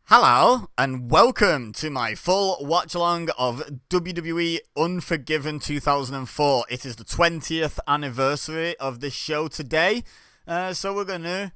Hello, and welcome to my full watch-along of WWE Unforgiven 2004. It is the 20th anniversary of this show today, so we're going to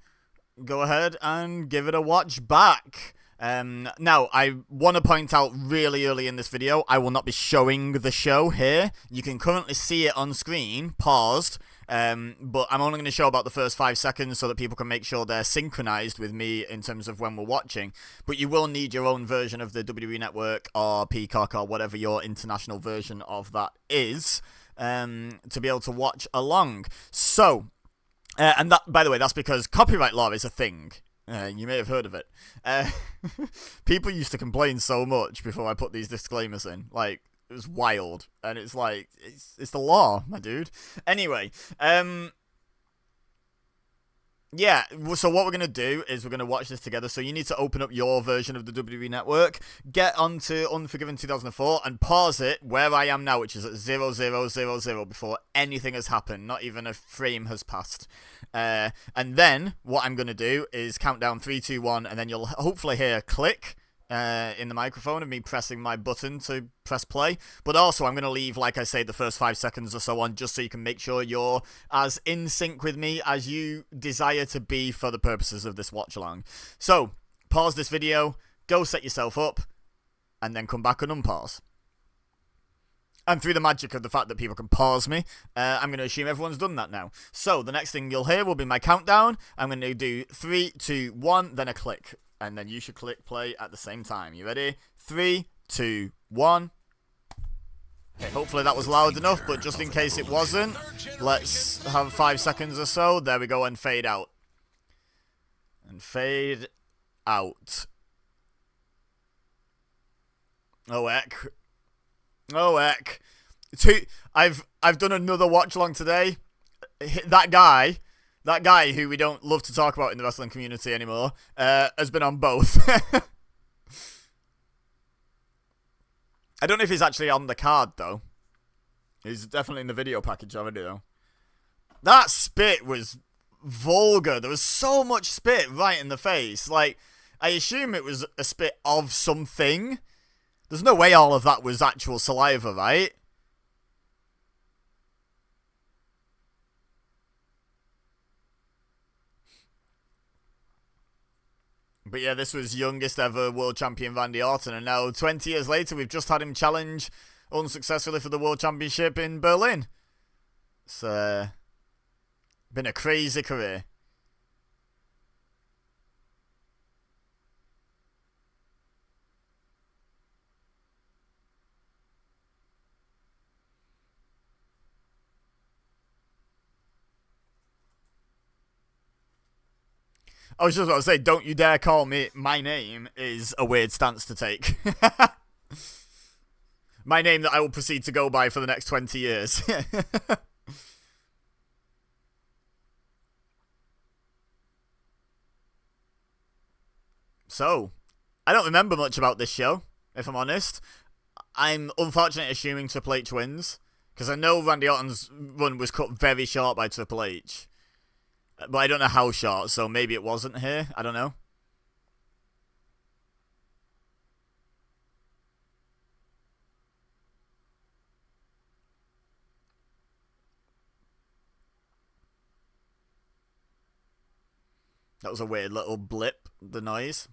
go ahead and give it a watch back. Now, I want to point out really early in this video, I will not be showing the show here. You can currently see it on screen, paused, but I'm only going to show about the first 5 seconds so that people can make sure they're synchronized with me in terms of when we're watching. But you will need your own version of the WWE Network or Peacock or whatever your international version of that is, to be able to watch along. So, and that, by the way, that's because copyright law is a thing. You may have heard of it. People used to complain so much before I put these disclaimers in. Like, it was wild. And it's like, it's the law, my dude. Anyway, yeah, so what we're going to do is we're going to watch this together. So you need to open up your version of the WWE Network, get onto Unforgiven 2004, and pause it where I am now, which is at 0000 before anything has happened. Not even a frame has passed. And then what I'm going to do is count down 3, 2, 1, and then you'll hopefully hear a click in the microphone of me pressing my button to press play. But also I'm going to leave, like I say, the first 5 seconds or so on, just so you can make sure you're as in sync with me as you desire to be for the purposes of this watch along. So pause this video, go set yourself up, and then come back and unpause. And through the magic of the fact that people can pause me, I'm going to assume everyone's done that now. So the next thing you'll hear will be my countdown. I'm going to do 3, 2, 1, then a click. And then you should click play at the same time. You ready? 3, 2, 1. Okay, hopefully that was loud enough, but just in case it wasn't, let's have 5 seconds or so. There we go, and fade out. And fade out. Oh, heck. Oh, heck. I've done another watch along today. That guy who we don't love to talk about in the wrestling community anymore, has been on both. I don't know if he's actually on the card, though. He's definitely in the video package already, though. That spit was vulgar. There was so much spit right in the face. Like, I assume it was a spit of something. There's no way all of that was actual saliva, right? But yeah, this was youngest ever world champion Randy Orton, and now 20 years later, we've just had him challenge unsuccessfully for the world championship in Berlin. It's been a crazy career. I was just about to say, don't you dare call me my name is a weird stance to take. My name that I will proceed to go by for the next 20 years. So, I don't remember much about this show, if I'm honest. I'm unfortunately assuming Triple H wins, because I know Randy Orton's run was cut very short by Triple H. But I don't know how short, so maybe it wasn't here. I don't know. That was a weird little blip, the noise.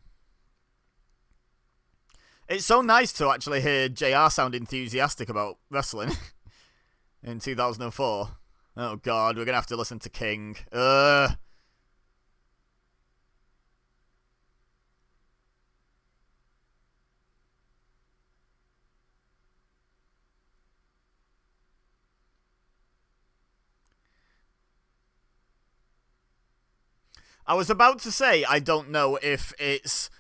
It's so nice to actually hear JR sound enthusiastic about wrestling in 2004. Oh god, we're gonna have to listen to King. I was about to say, I don't know if it's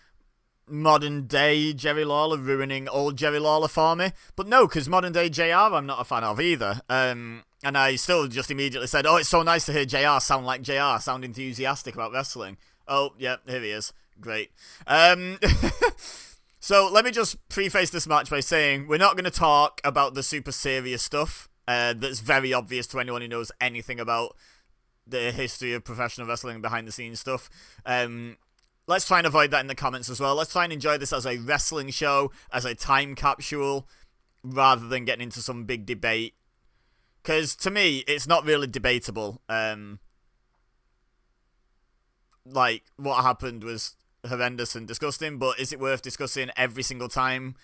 modern day Jerry Lawler ruining old Jerry Lawler for me, but no, because modern day JR I'm not a fan of either. And I still just immediately said, oh, it's so nice to hear JR sound like JR, sound enthusiastic about wrestling. Oh, yeah, here he is. Great. So let me just preface this match by saying we're not going to talk about the super serious stuff that's very obvious to anyone who knows anything about the history of professional wrestling behind the scenes stuff. let's try and avoid that in the comments as well. Let's try and enjoy this as a wrestling show, as a time capsule, rather than getting into some big debate. Because to me, it's not really debatable. Like, what happened was horrendous and disgusting, but is it worth discussing every single time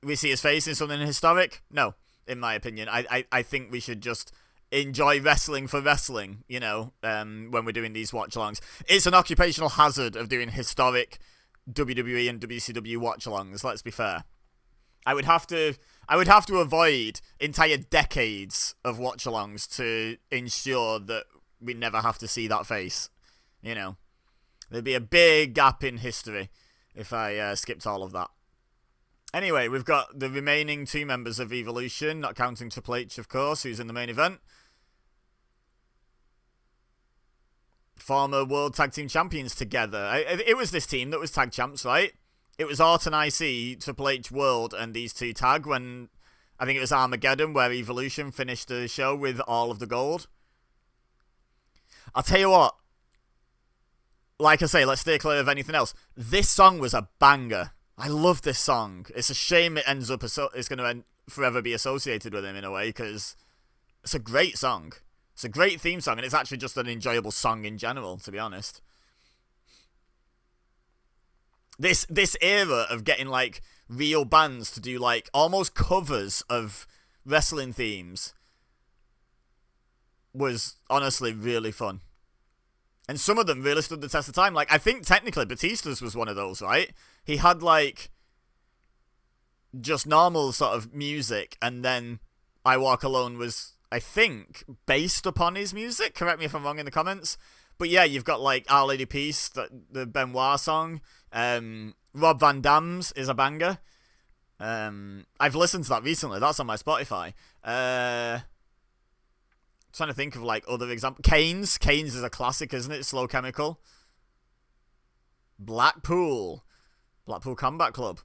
we see his face in something historic? No, in my opinion. I think we should just enjoy wrestling for wrestling, you know, when we're doing these watch-alongs. It's an occupational hazard of doing historic WWE and WCW watch-alongs, let's be fair. I would have to avoid entire decades of watch-alongs to ensure that we never have to see that face, you know. There'd be a big gap in history if I skipped all of that. Anyway, we've got the remaining 2 members of Evolution, not counting Triple H, of course, who's in the main event. Former World Tag Team Champions together. It was this team that was Tag Champs, right? It was Orton IC, Triple H World, and these 2 tag when, I think it was Armageddon, where Evolution finished the show with all of the gold. I'll tell you what. Like I say, let's stay clear of anything else. This song was a banger. I love this song. It's a shame it ends up, it's going to forever be associated with him in a way, because it's a great song. It's a great theme song, and it's actually just an enjoyable song in general, to be honest. This era of getting, like, real bands to do, like, almost covers of wrestling themes was honestly really fun. And some of them really stood the test of time. Like, I think technically Batista's was one of those, right? He had, like, just normal sort of music, and then I Walk Alone was, I think, based upon his music. Correct me if I'm wrong in the comments. But yeah, you've got, like, Our Lady Peace, the Benoit song. Rob Van Dam's is a banger. I've listened to that recently. That's on my Spotify. Trying to think of, like, other examples. Kane's is a classic, isn't it? Slow Chemical. Blackpool Combat Club.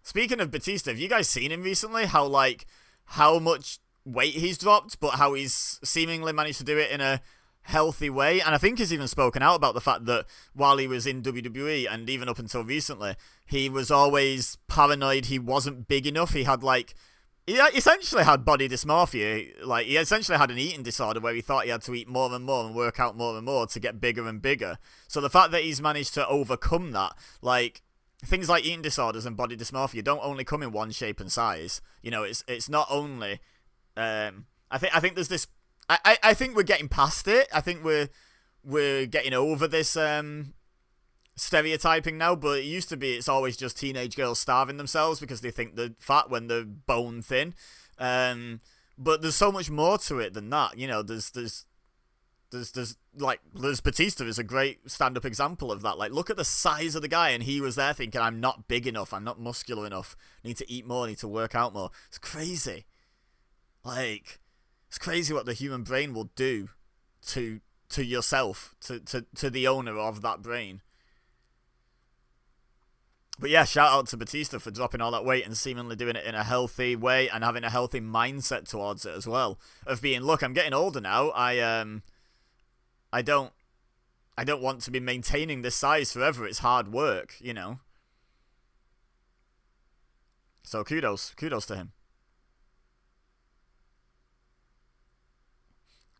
Speaking of Batista, have you guys seen him recently? How much weight he's dropped, but how he's seemingly managed to do it in a healthy way. And I think he's even spoken out about the fact that while he was in WWE, and even up until recently, he was always paranoid he wasn't big enough. He essentially had body dysmorphia. Like, he essentially had an eating disorder where he thought he had to eat more and more and work out more and more to get bigger and bigger. So the fact that he's managed to overcome that, like, things like eating disorders and body dysmorphia don't only come in one shape and size. You know, it's not only I think there's this. I think we're getting past it. I think we're getting over this stereotyping now. But it used to be it's always just teenage girls starving themselves because they think they're fat when they're bone thin. But there's so much more to it than that. You know, there's Batista is a great stand-up example of that. Like, look at the size of the guy, and he was there thinking, I'm not big enough, I'm not muscular enough, I need to eat more, I need to work out more. It's crazy. Like, it's crazy what the human brain will do to yourself, to the owner of that brain. But yeah, shout out to Batista for dropping all that weight and seemingly doing it in a healthy way and having a healthy mindset towards it as well. Of being, look, I'm getting older now, I don't want to be maintaining this size forever. It's hard work, you know. So kudos to him.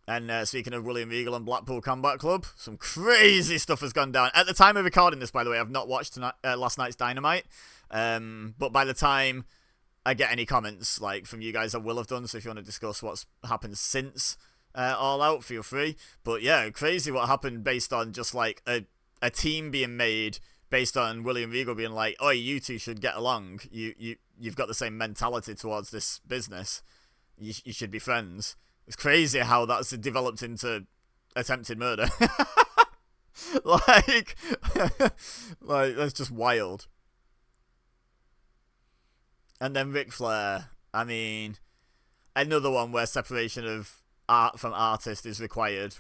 And speaking of William Regal and Blackpool Combat Club, some crazy stuff has gone down. At the time of recording this, by the way, I've not watched last night's Dynamite. But by the time I get any comments like from you guys, I will have done. So if you want to discuss what's happened since All Out, feel free. But yeah, crazy what happened based on just like a team being made based on William Regal being like, oh, you two should get along. You've got the same mentality towards this business. You should be friends. It's crazy how that's developed into attempted murder. like that's just wild. And then Ric Flair, I mean, another one where separation of art from artist is required.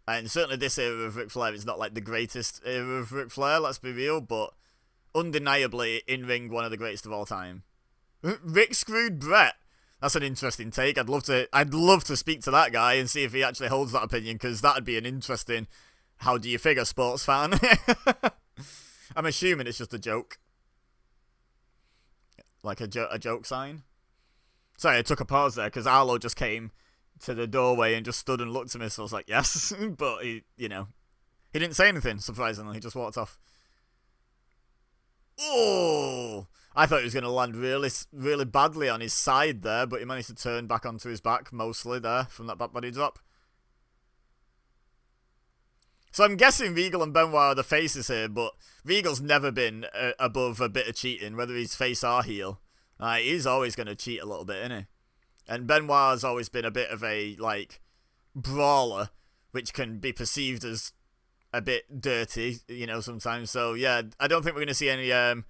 And certainly this era of Ric Flair is not like the greatest era of Ric Flair, let's be real, but undeniably in-ring one of the greatest of all time. Rick screwed Brett. That's an interesting take. I'd love to speak to that guy and see if he actually holds that opinion, because that'd be an interesting how do you figure sports fan. I'm assuming it's just a joke. Like a joke sign. Sorry, I took a pause there because Arlo just came to the doorway and just stood and looked at me, so I was like, yes. But he didn't say anything, surprisingly. He just walked off. Oh! I thought he was going to land really, really badly on his side there, but he managed to turn back onto his back, mostly there, from that back body drop. So I'm guessing Regal and Benoit are the faces here, but Regal's never been above a bit of cheating, whether he's face or heel. He's always going to cheat a little bit, isn't he? And Benoit's always been a bit of a, like, brawler, which can be perceived as a bit dirty, sometimes. So, yeah, I don't think we're going to see any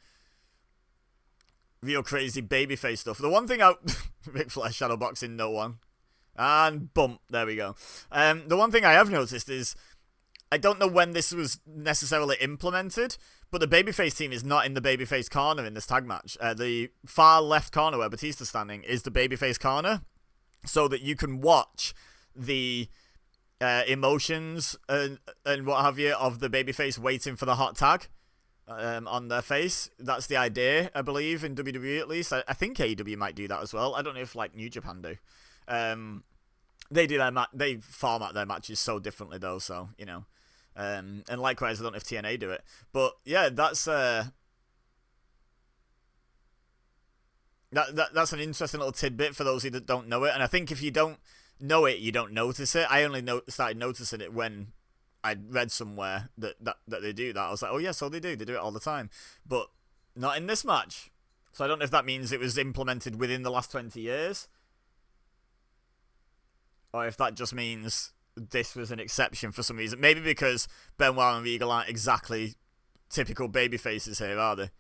real crazy babyface stuff. The one thing Ric Flair shadowboxing no one. And bump, there we go. The one thing I have noticed is, I don't know when this was necessarily implemented, but the babyface team is not in the babyface corner in this tag match. The far left corner where Batista's standing is the babyface corner, so that you can watch the emotions and what have you of the babyface waiting for the hot tag on their face. That's the idea, I believe, in WWE at least. I think AEW might do that as well. I don't know if like New Japan do. They do they format their matches so differently though, so and likewise, I don't know if TNA do it, but yeah, that's that's an interesting little tidbit for those who don't know it. And I think if you don't know it, you don't notice it. I only started noticing it when I read somewhere that they do that. I was like, oh yeah, so they do it all the time, but not in this match. So I don't know if that means it was implemented within the last 20 years, or if that just means this was an exception for some reason. Maybe because Benoit and Regal aren't exactly typical baby faces here, are they?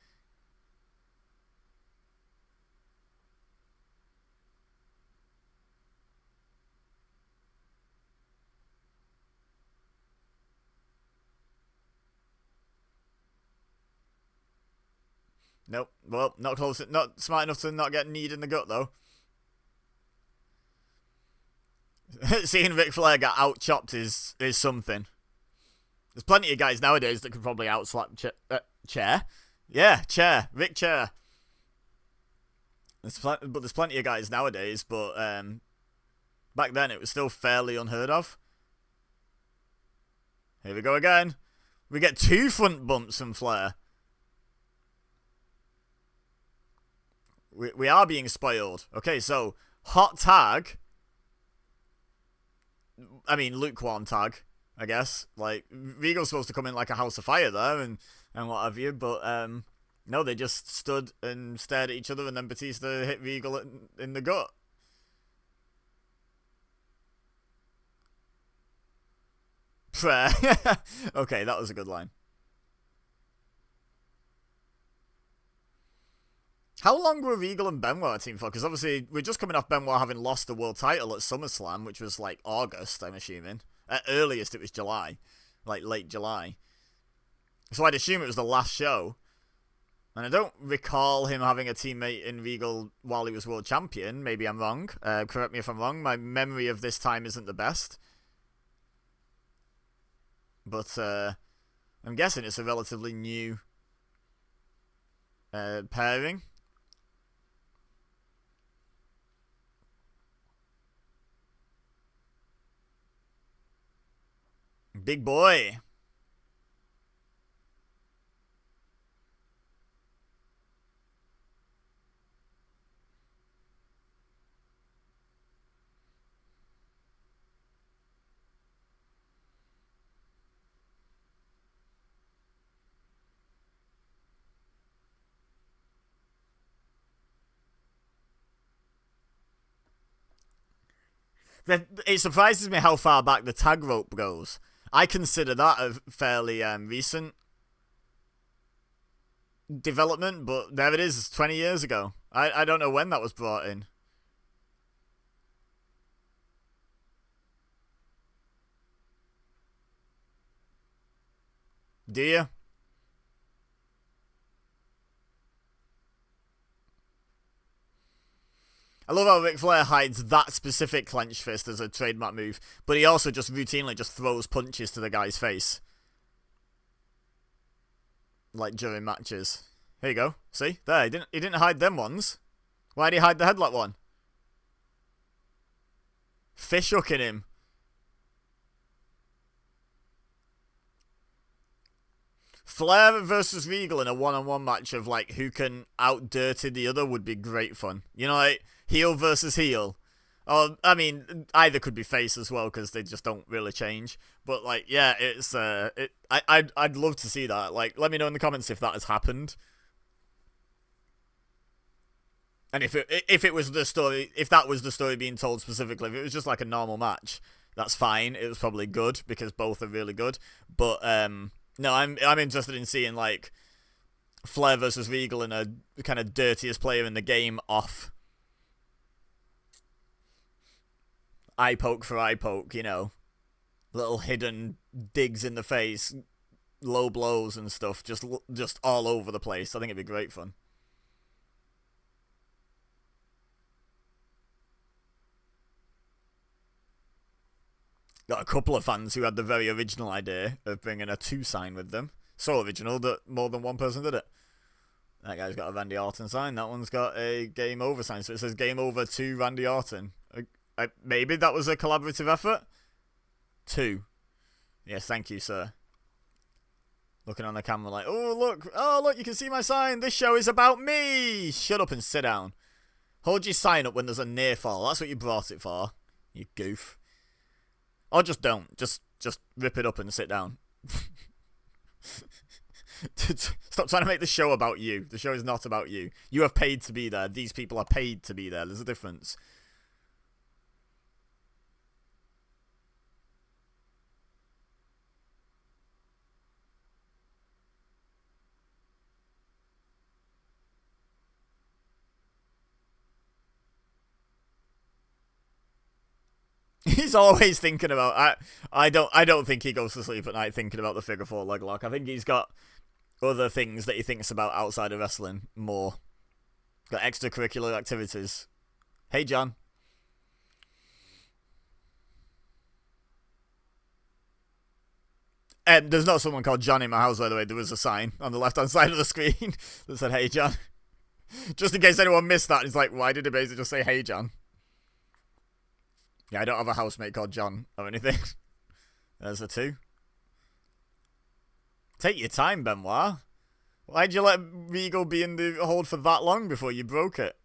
Nope. Well, not close. Not smart enough to not get kneed in the gut, though. Seeing Ric Flair get out-chopped is something. There's plenty of guys nowadays that could probably out-slap Chair. Yeah, Chair. Ric Chair. But there's plenty of guys nowadays, but back then it was still fairly unheard of. Here we go again. We get 2 front bumps from Flair. We are being spoiled. Okay, so hot tag. I mean, lukewarm tag, I guess. Like, Regal's supposed to come in like a house of fire there and what have you, but no, they just stood and stared at each other, and then Batista hit Regal in the gut. Prayer. Okay, that was a good line. How long were Regal and Benoit a team for? Because obviously, we're just coming off Benoit having lost the world title at SummerSlam, which was like August, I'm assuming. At earliest, it was July. Like late July. So I'd assume it was the last show. And I don't recall him having a teammate in Regal while he was world champion. Maybe I'm wrong. Correct me if I'm wrong. My memory of this time isn't the best. But I'm guessing it's a relatively new pairing. Big boy. It surprises me how far back the tag rope goes. I consider that a fairly recent development, but there it is, 20 years ago. I don't know when that was brought in. Do you? I love how Ric Flair hides that specific clenched fist as a trademark move, but he also just routinely just throws punches to the guy's face. Like during matches. Here you go. See? There, he didn't hide them ones. Why did he hide the headlock one? Fish hooking him. Flair versus Regal in a one-on-one match of like who can out-dirty the other would be great fun. You know, like heel versus heel. Or, I mean, either could be face as well because they just don't really change. But like, yeah, it's I'd love to see that. Like, let me know in the comments if that has happened. And if it was the story, if that was the story being told specifically, if it was just like a normal match, that's fine. It was probably good because both are really good. But no, I'm interested in seeing like Flair versus Regal and a kind of dirtiest player in the game off. Eye poke for eye poke, you know, little hidden digs in the face, low blows and stuff, just all over the place. I think it'd be great fun. Got a couple of fans who had the very original idea of bringing a 2 sign with them. So original that more than one person did it. That guy's got a Randy Orton sign. That one's got a Game Over sign. So it says Game Over to Randy Orton. Maybe that was a collaborative effort? 2. Yes, thank you, sir. Looking on the camera like, oh, look, you can see my sign. This show is about me. Shut up and sit down. Hold your sign up when there's a near fall. That's what you brought it for, you goof. Or just don't. Just rip it up and sit down. Stop trying to make the show about you. The show is not about you. You have paid to be there. These people are paid to be there. There's a difference. He's always thinking about. I don't think he goes to sleep at night thinking about the figure 4 leg lock. I think he's got other things that he thinks about outside of wrestling more. Got extracurricular activities. Hey, John. There's not someone called John in my house, by the way. There was a sign on the left-hand side of the screen that said, hey, John. Just in case anyone missed that. It's like, why did EBEZA just say, hey, John? Yeah, I don't have a housemate called John or anything. There's a 2. Take your time, Benoit. Why'd you let Regal be in the hold for that long before you broke it?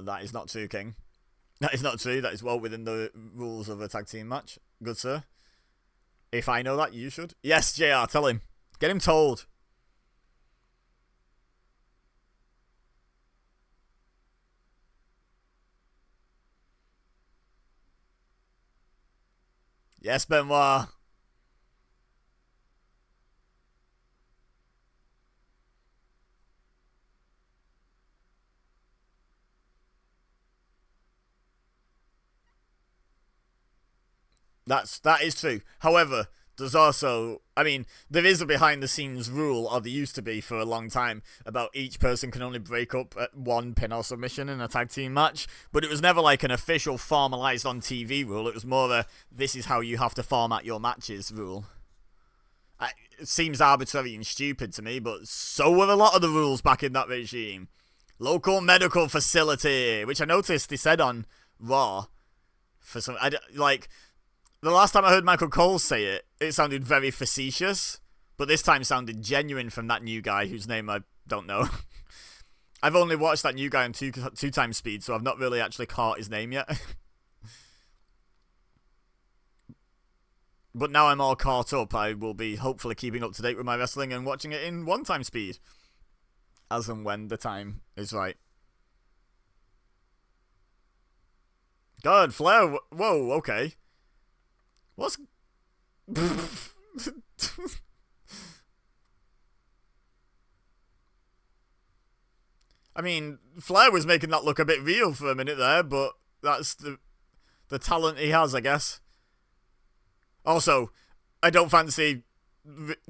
That is not true, King. That is not true. That is well within the rules of a tag team match. Good, sir. If I know that, you should. Yes, JR, tell him. Get him told. Yes, Benoit. That is true. However, there's also, I mean, there is a behind-the-scenes rule, or there used to be for a long time, about each person can only break up at 1 pin or submission in a tag team match, but it was never like an official formalized on TV rule. It was more a, this is how you have to format your matches rule. It seems arbitrary and stupid to me, but so were a lot of the rules back in that regime. Local medical facility, which I noticed they said on Raw. For some, like, the last time I heard Michael Cole say it, it sounded very facetious, but this time sounded genuine from that new guy whose name I don't know. I've only watched that new guy on two times speed, so I've not really actually caught his name yet. But now I'm all caught up, I will be hopefully keeping up to date with my wrestling and watching it in 1 time speed. As and when the time is right. God, Flair, whoa, okay. What's... I mean, Flair was making that look a bit real for a minute there, but that's the talent he has, I guess. Also, I don't fancy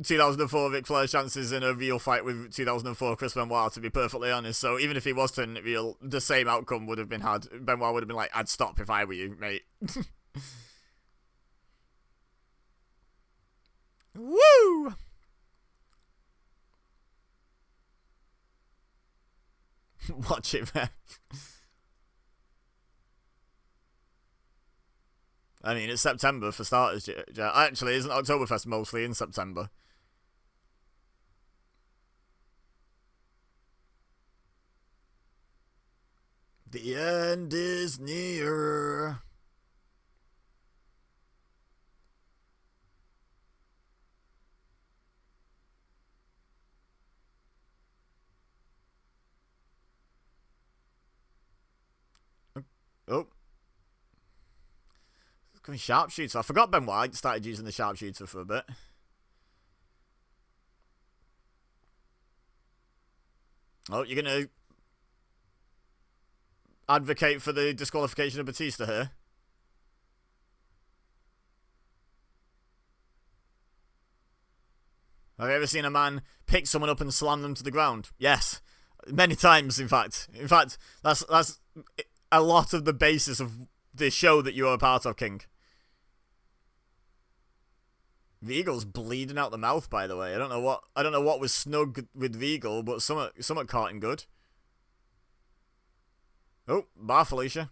2004 Ric Flair's chances in a real fight with 2004 Chris Benoit, to be perfectly honest. So even if he was turning it real, the same outcome would have been had. Benoit would have been like, I'd stop if I were you, mate. Woo! Watch it, man. I mean, it's September for starters. Actually, isn't Oktoberfest mostly in September? The end is near. Oh. It's going sharpshooter. I forgot Ben White started using the sharpshooter for a bit. Oh, you're going to advocate for the disqualification of Batista here? Have you ever seen a man pick someone up and slam them to the ground? Yes. Many times, in fact. In fact, that's a lot of the basis of the show that you are a part of, King. Regal's bleeding out the mouth, by the way. I don't know what was snug with Regal, but some caught him good. Oh, bar Felicia.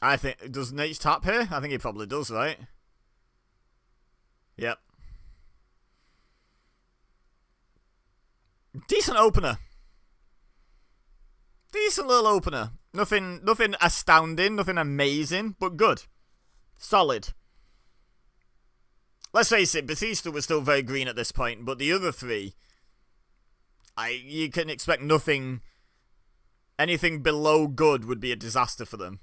I think, does Nate tap here? I think he probably does, right? Yep. Decent opener. Decent little opener. Nothing astounding, nothing amazing, but good. Solid. Let's face it, Batista was still very green at this point, but the other three, you can expect nothing. Anything below good would be a disaster for them.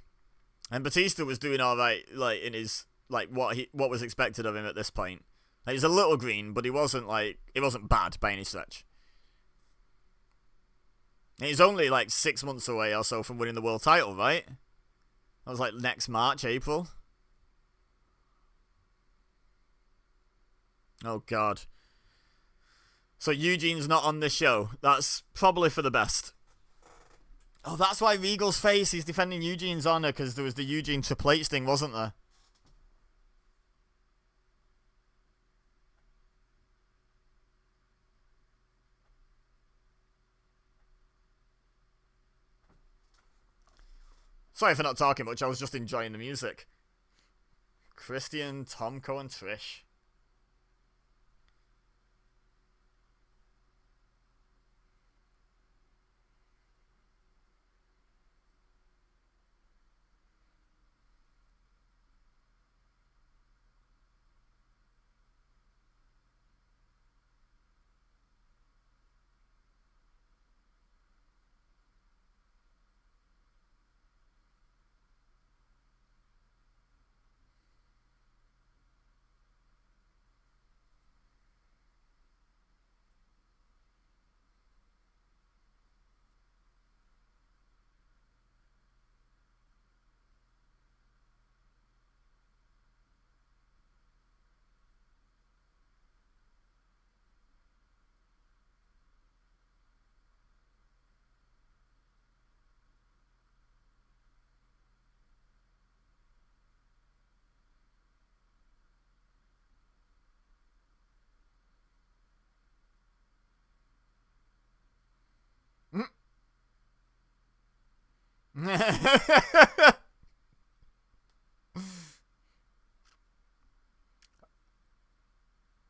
And Batista was doing all right, like in his what was expected of him at this point. Like, he's a little green, but he wasn't bad by any stretch. And he's only like 6 months away or so from winning the world title, right? That was like next March, April. Oh god. So Eugene's not on this show. That's probably for the best. Oh, that's why Regal's face, he's defending Eugene's honor, because there was the Eugene Triple H thing, wasn't there? Sorry for not talking much, I was just enjoying the music. Christian, Tomko, and Trish.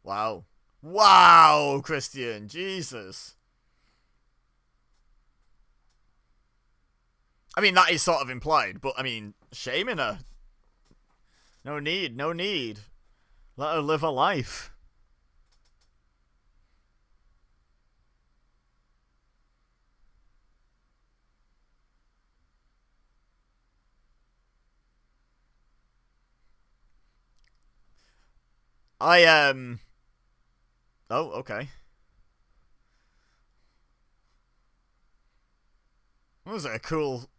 Wow. Wow, Christian. Jesus. I mean, that is sort of implied, but I mean, shaming her. No need, no need. Let her live her life. I. Oh, okay. Was it a cool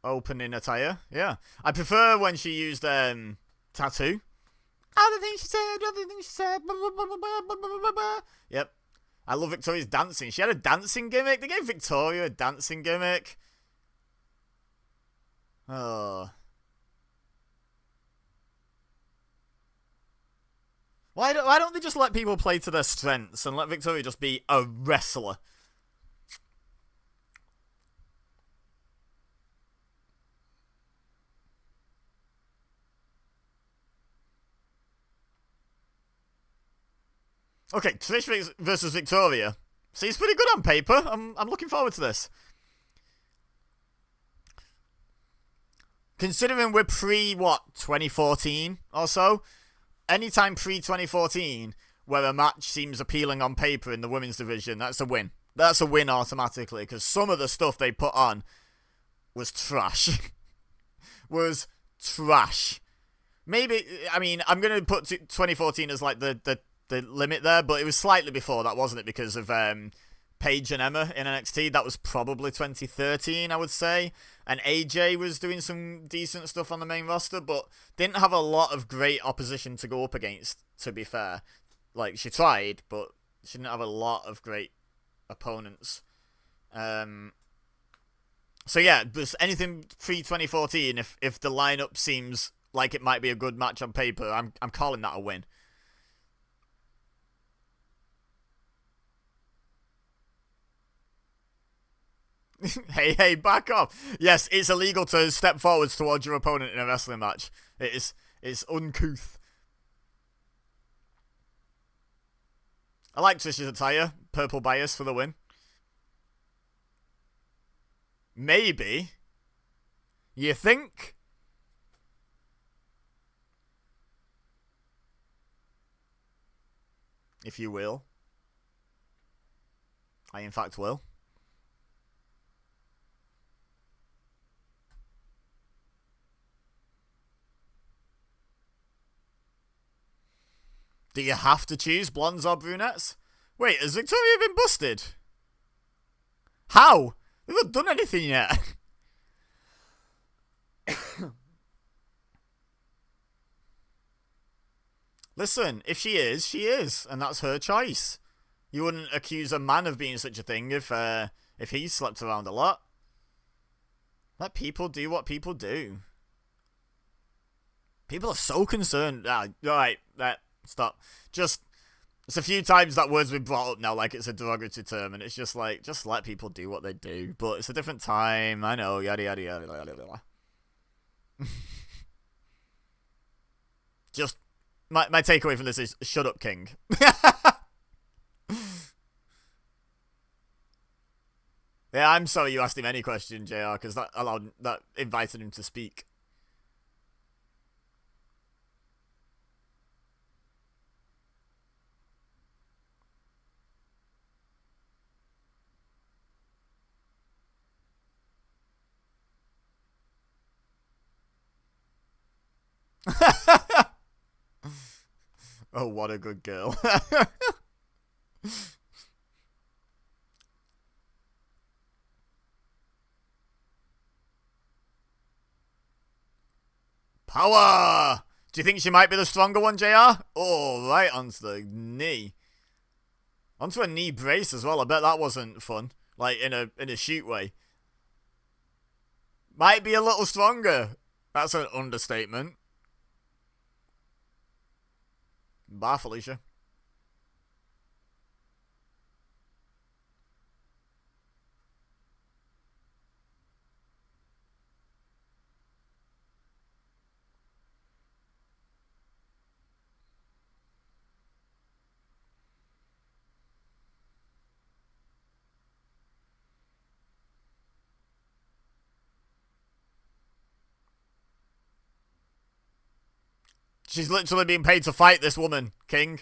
opening attire? Yeah. I prefer when she used tattoo. Other things she said, other things she said. Blah, blah, blah, blah, blah, blah, blah, blah. Yep. I love Victoria's dancing. She had a dancing gimmick. They gave Victoria a dancing gimmick. Oh. Why don't they just let people play to their strengths and let Victoria just be a wrestler? Okay, Trish versus Victoria. Seems pretty good on paper. I'm looking forward to this. Considering we're pre what 2014 or so, anytime pre 2014 where a match seems appealing on paper in the women's division, that's a win. That's a win automatically because some of the stuff they put on was trash. was trash. Maybe I mean I'm gonna put 2014 as like the limit there, but it was slightly before that, wasn't it? Because of Paige and Emma in NXT. That was probably 2013, I would say. And AJ was doing some decent stuff on the main roster, but didn't have a lot of great opposition to go up against, to be fair. Like, she tried, but she didn't have a lot of great opponents. So yeah, just anything pre-2014, if the lineup seems like it might be a good match on paper, I'm calling that a win. Hey, back off. Yes, it's illegal to step forwards towards your opponent in a wrestling match. It's uncouth. I like Trish's attire. Purple bias for the win. Maybe. You think? If you will. I in fact will. Do you have to choose blondes or brunettes? Wait, has Victoria been busted? How? They've not done anything yet. Listen, if she is, she is, and that's her choice. You wouldn't accuse a man of being such a thing if he slept around a lot. Let people do what people do. People are so concerned. Alright, stop. Just, it's a few times that word's been brought up now like it's a derogatory term, and it's just like, just let people do what they do. But it's a different time, I know, yada yada yada yada yada. Just, my takeaway from this is, shut up, King. Yeah, I'm sorry you asked him any question, JR, because that invited him to speak. Oh, what a good girl. Power! Do you think she might be the stronger one, JR? Oh, right onto the knee. Onto a knee brace as well. I bet that wasn't fun. Like, in a shoot way. Might be a little stronger. That's an understatement. Bye, Felicia. She's literally being paid to fight this woman, King.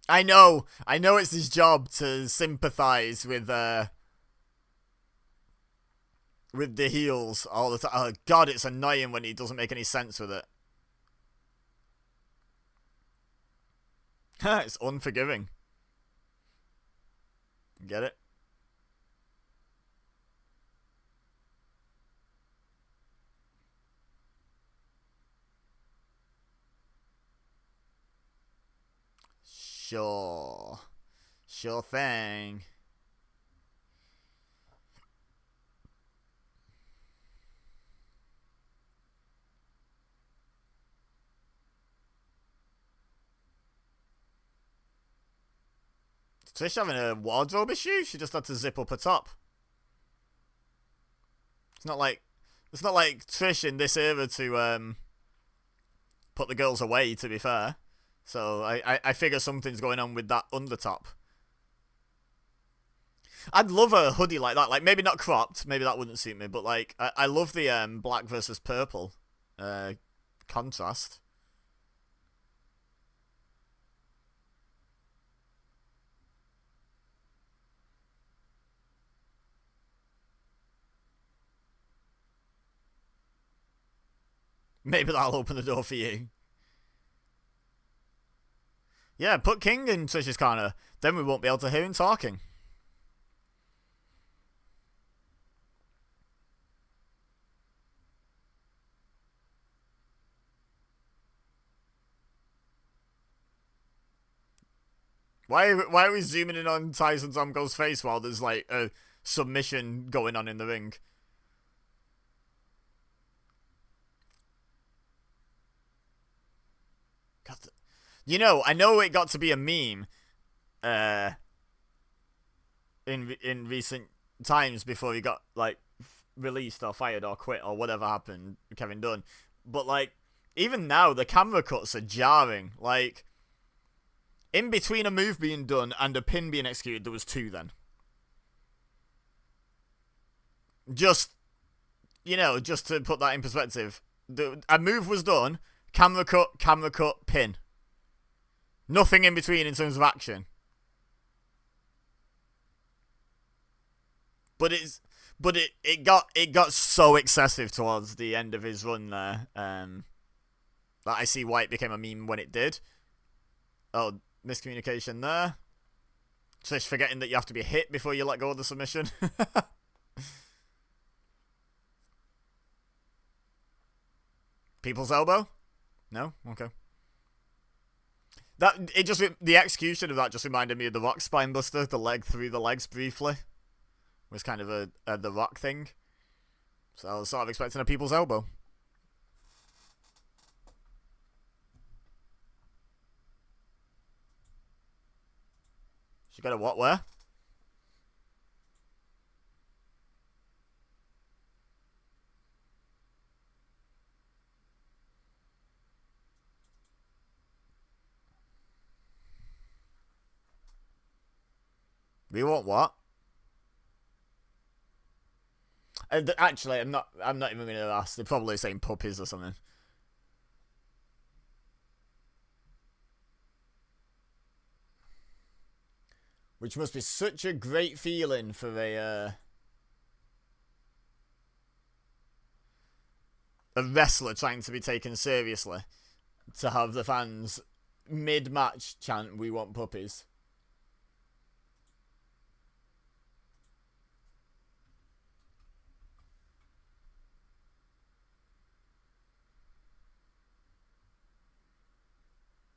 I know it's his job to sympathize with with the heels all the time. Oh, God, it's annoying when he doesn't make any sense with it. It's unforgiving. Get it? Sure. Sure thing. Is Trish having a wardrobe issue? She just had to zip up her top. It's not like Trish in this era to put the girls away, to be fair. So I figure something's going on with that undertop. I'd love a hoodie like that. Like, maybe not cropped. Maybe that wouldn't suit me. But, like, I love the black versus purple contrast. Maybe that'll open the door for you. Yeah, put King in Trish's corner. Then we won't be able to hear him talking. Why are we zooming in on Tyson Tomko's face while there's, like, a submission going on in the ring? God, you know, I know it got to be a meme in recent times before he got, like, released or fired or quit or whatever happened with Kevin Dunn. But, like, even now, the camera cuts are jarring. Like, in between a move being done and a pin being executed, there was 2 then. Just, you know, just to put that in perspective. A move was done, camera cut, pin. Nothing in between in terms of action. But it got so excessive towards the end of his run there. That I see why it became a meme when it did. Oh, miscommunication there. Trish forgetting that you have to be hit before you let go of the submission. People's elbow? No? Okay. The execution of that just reminded me of the Rock Spinebuster, the leg through the legs briefly. Was kind of a the Rock thing. So I was sort of expecting a people's elbow. She got a what where? We want what? Actually, I'm not even going to ask. They're probably saying puppies or something. Which must be such a great feeling for a wrestler trying to be taken seriously. To have the fans mid-match chant, "We want puppies."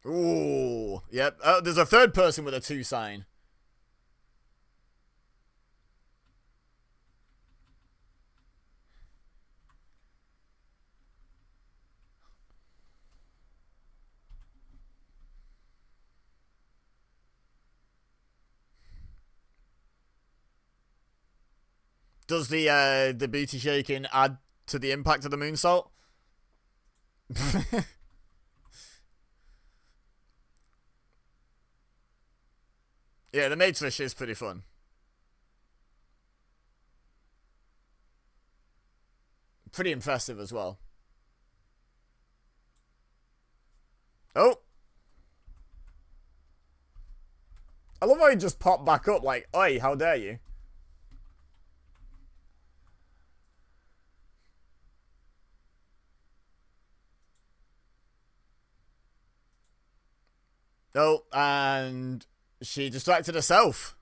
Ooh, yep. Oh, there's a third person with a 2 sign. Does the booty shaking add to the impact of the moonsault? Yeah, the maid fish is pretty fun. Pretty impressive as well. Oh! I love how he just popped back up like, "Oi, how dare you?" Oh, and she distracted herself.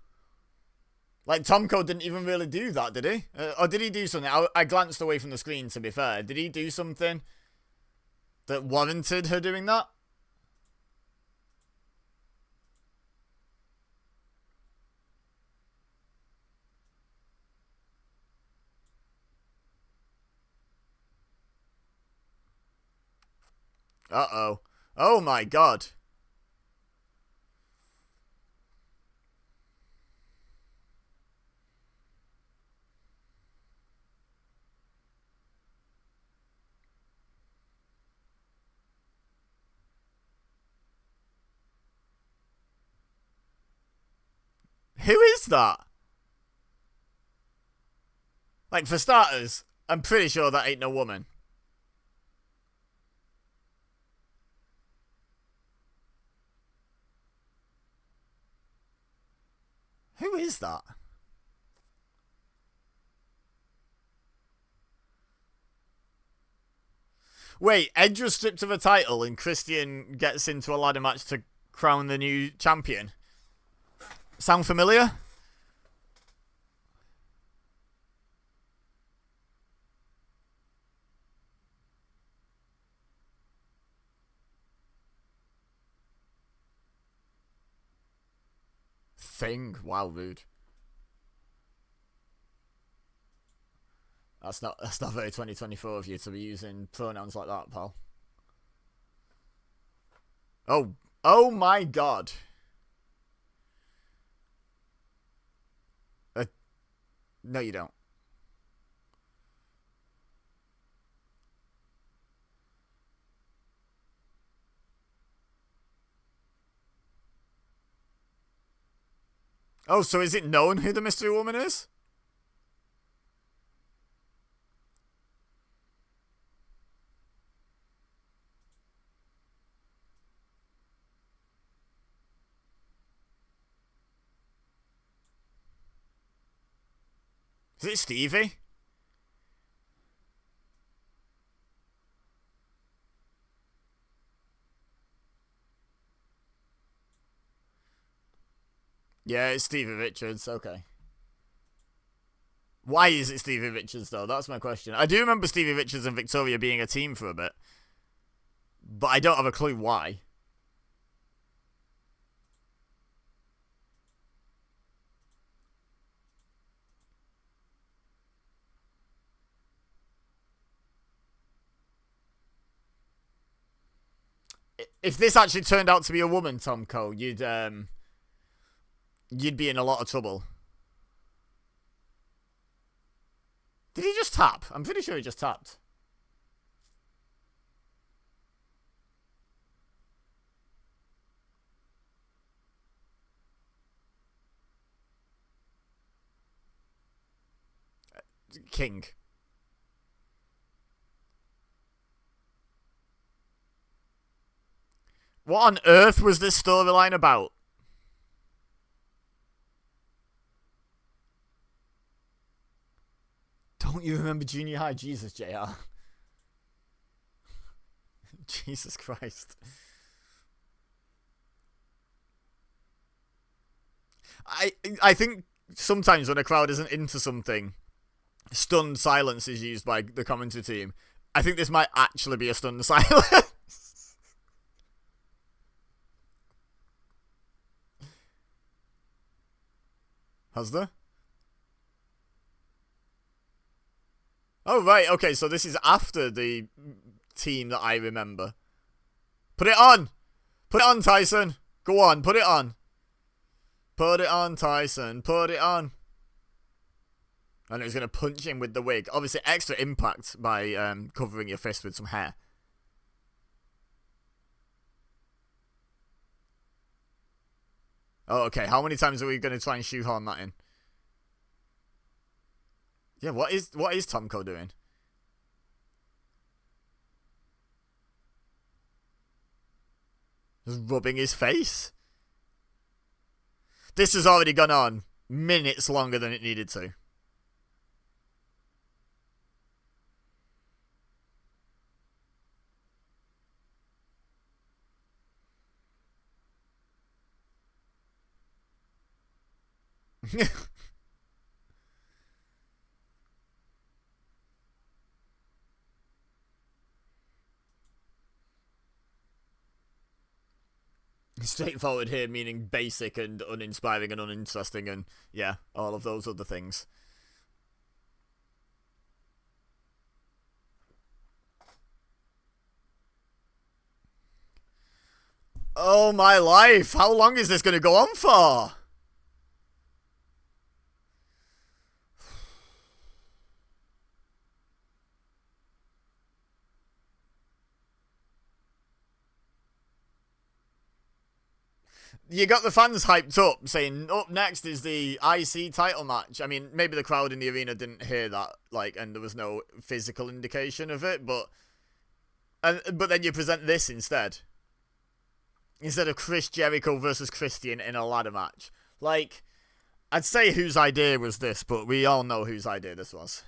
Like, Tomko didn't even really do that, did he? Or did he do something? I glanced away from the screen, to be fair. Did he do something that warranted her doing that? Uh-oh. Oh my god. Who is that? Like, for starters, I'm pretty sure that ain't no woman. Who is that? Wait, Edge was stripped of a title and Christian gets into a ladder match to crown the new champion. Sound familiar? Thing. Wow, rude. That's not very 2024 of you to be using pronouns like that, pal. Oh my god. No, you don't. Oh, so is it known who the mystery woman is? Is it Stevie? Yeah, it's Stevie Richards. Okay. Why is it Stevie Richards, though? That's my question. I do remember Stevie Richards and Victoria being a team for a bit, but I don't have a clue why. If this actually turned out to be a woman, Tom Cole, you'd be in a lot of trouble. Did he just tap? I'm pretty sure he just tapped. King. What on earth was this storyline about? Don't you remember Junior High? Jesus, JR. Jesus Christ. I think sometimes when a crowd isn't into something, stunned silence is used by the commentary team. I think this might actually be a stunned silence. Has there? Oh, right, okay, so this is after the team that I remember. Put it on! Put it on, Tyson! Go on, put it on! Put it on, Tyson, put it on! And it was going to punch him with the wig. Obviously, extra impact by covering your fist with some hair. Oh, okay, how many times are we going to try and shoehorn that in? Yeah, what is Tomko doing? Just rubbing his face? This has already gone on minutes longer than it needed to. Straightforward here meaning basic and uninspiring and uninteresting and, yeah, all of those other things. Oh my life, how long is this going to go on for? You got the fans hyped up, saying up next is the IC title match. I mean, maybe the crowd in the arena didn't hear that, like, and there was no physical indication of it, but then you present this instead of Chris Jericho versus Christian in a ladder match. Like, I'd say whose idea was this, but we all know whose idea this was.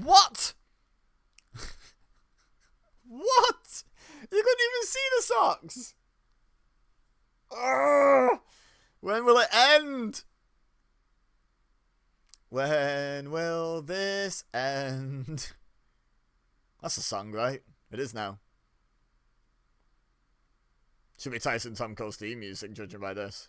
What? What? You couldn't even see the socks. Ugh. When will it end? When will this end? That's a song, right? It is now. Should be Tyson Tomko's theme music, judging by this.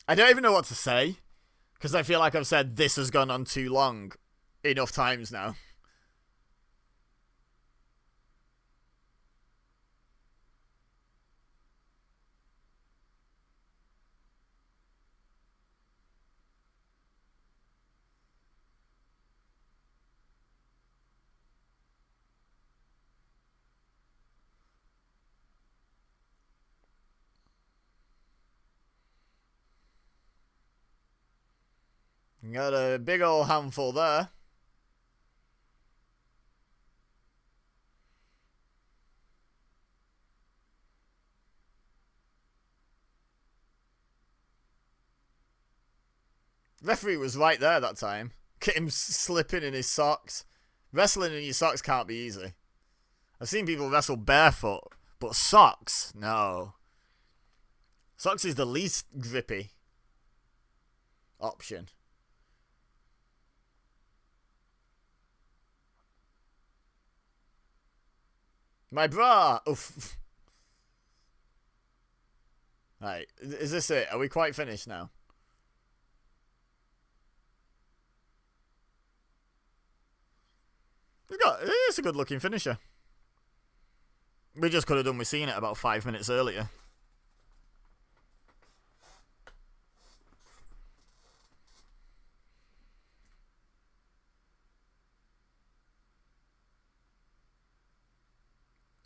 I don't even know what to say, because I feel like I've said this has gone on too long enough times now. Got a big old handful there. Referee was right there that time. Get him slipping in his socks. Wrestling in your socks can't be easy. I've seen people wrestle barefoot, but socks? No. Socks is the least grippy option. My bra! Oof. Right, is this it? Are we quite finished now? It's a good looking finisher. We just could have done with seeing it about 5 minutes earlier.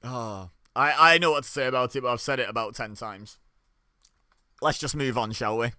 Oh, I know what to say about it, but I've said it about 10 times. Let's just move on, shall we?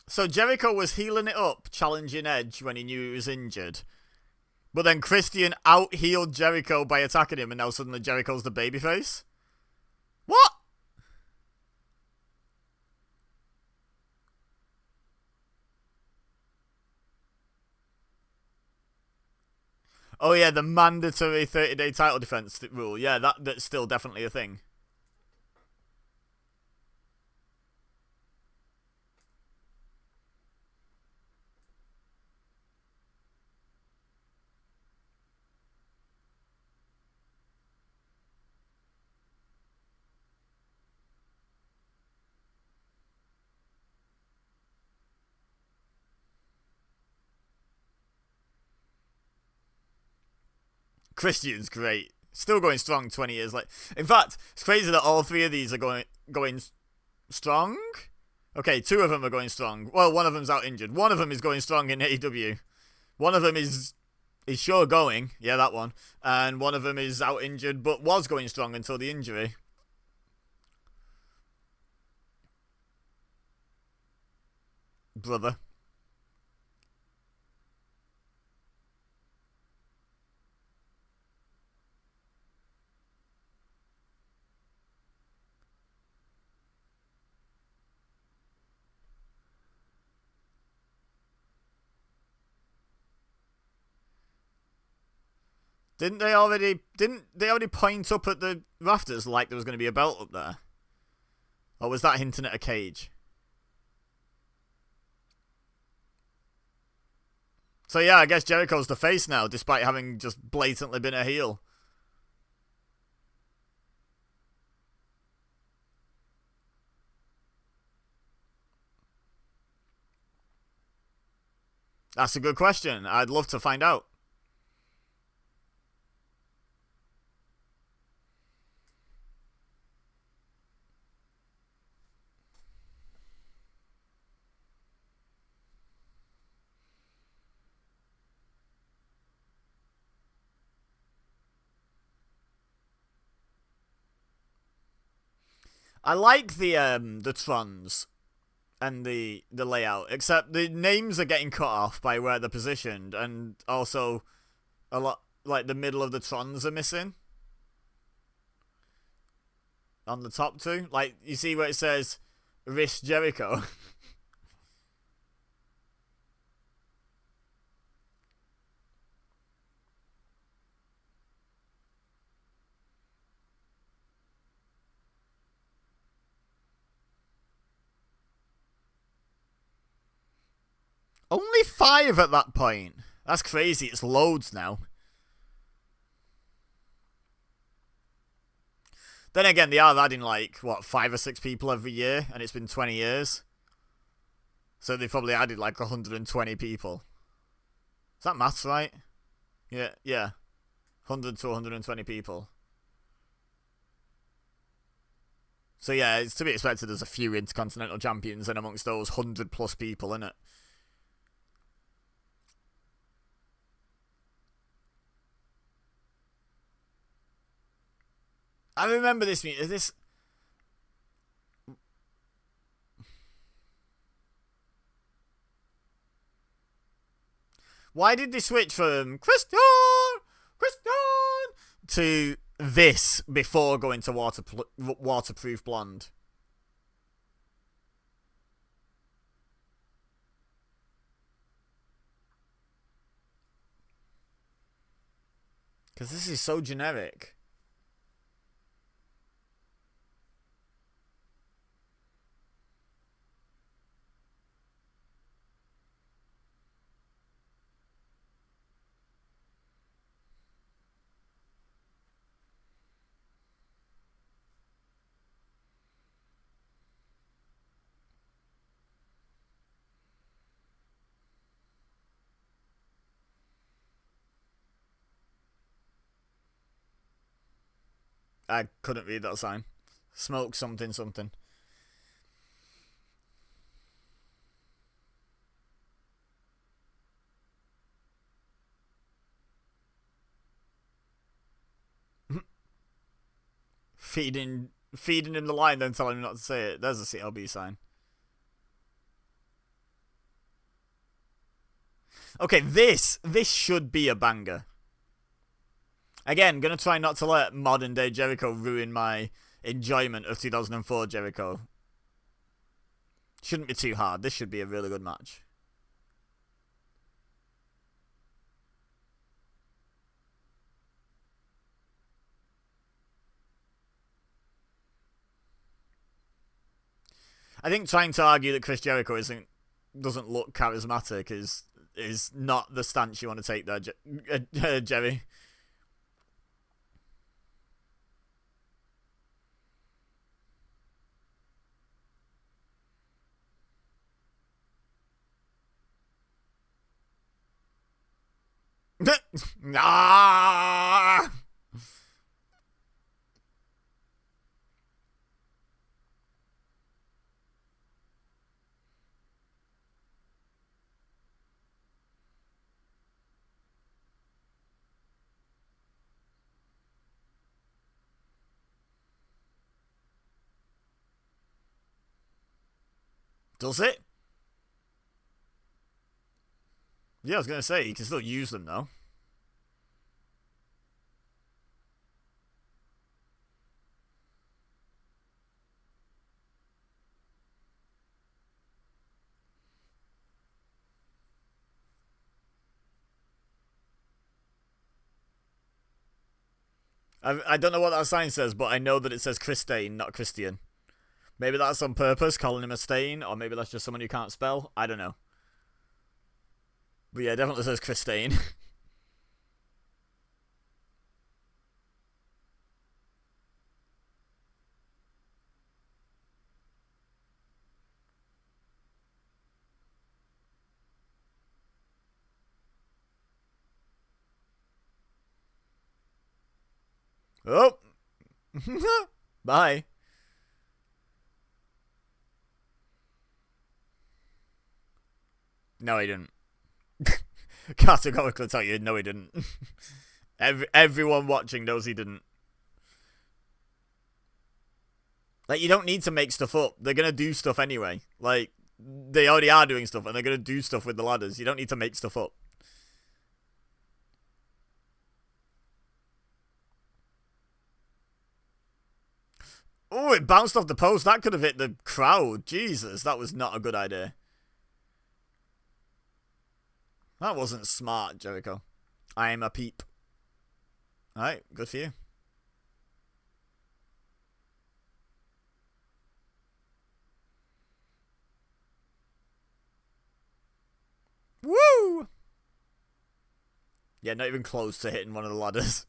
So Jericho was healing it up, challenging Edge when he knew he was injured. But then Christian out-healed Jericho by attacking him, and now suddenly Jericho's the babyface? What? Oh yeah, the mandatory 30-day title defense rule. Yeah, that's still definitely a thing. Christian's great. Still going strong 20 years later. In fact, it's crazy that all three of these are going strong. Okay, two of them are going strong. Well, one of them's out injured. One of them is going strong in AEW. One of them is sure going. Yeah, that one. And one of them is out injured, but was going strong until the injury. Brother. Didn't they already point up at the rafters like there was going to be a belt up there? Or was that hinting at a cage? So yeah, I guess Jericho's the face now, despite having just blatantly been a heel. That's a good question. I'd love to find out. I like the Trons and the layout, except the names are getting cut off by where they're positioned, and also a lot like the middle of the Trons are missing on the top two. Like you see where it says Rish Jericho. Only 5 at that point. That's crazy. It's loads now. Then again, they are adding like, what, 5 or 6 people every year, and it's been 20 years. So they've probably added like 120 people. Is that maths right? Yeah. 100 to 120 people. So yeah, it's to be expected there's a few Intercontinental Champions, and amongst those 100 plus people, innit? I remember this meeting. This. Why did they switch from Christian to this before going to Waterproof Blonde? Because this is so generic. I couldn't read that sign. Smoke something something. feeding him the line, then telling him not to say it. There's a CLB sign. Okay, this should be a banger. Again, gonna try not to let modern day Jericho ruin my enjoyment of 2004 Jericho. Shouldn't be too hard. This should be a really good match. I think trying to argue that Chris Jericho doesn't look charismatic is not the stance you want to take there, Jerry. Ah! Does it? Yeah, I was gonna say you can still use them though. I don't know what that sign says, but I know that it says Christine, not Christian. Maybe that's on purpose, calling him a stain, or maybe that's just someone you can't spell. I don't know. But yeah, it definitely says Christine. Oh! Bye. No, he didn't. Categorically tell you, no, he didn't. Everyone watching knows he didn't. Like, you don't need to make stuff up. They're gonna do stuff anyway. Like, they already are doing stuff, and they're gonna do stuff with the ladders. You don't need to make stuff up. Oh, it bounced off the post. That could have hit the crowd. Jesus, that was not a good idea. That wasn't smart, Jericho. I am a peep. Alright, good for you. Woo! Yeah, not even close to hitting one of the ladders.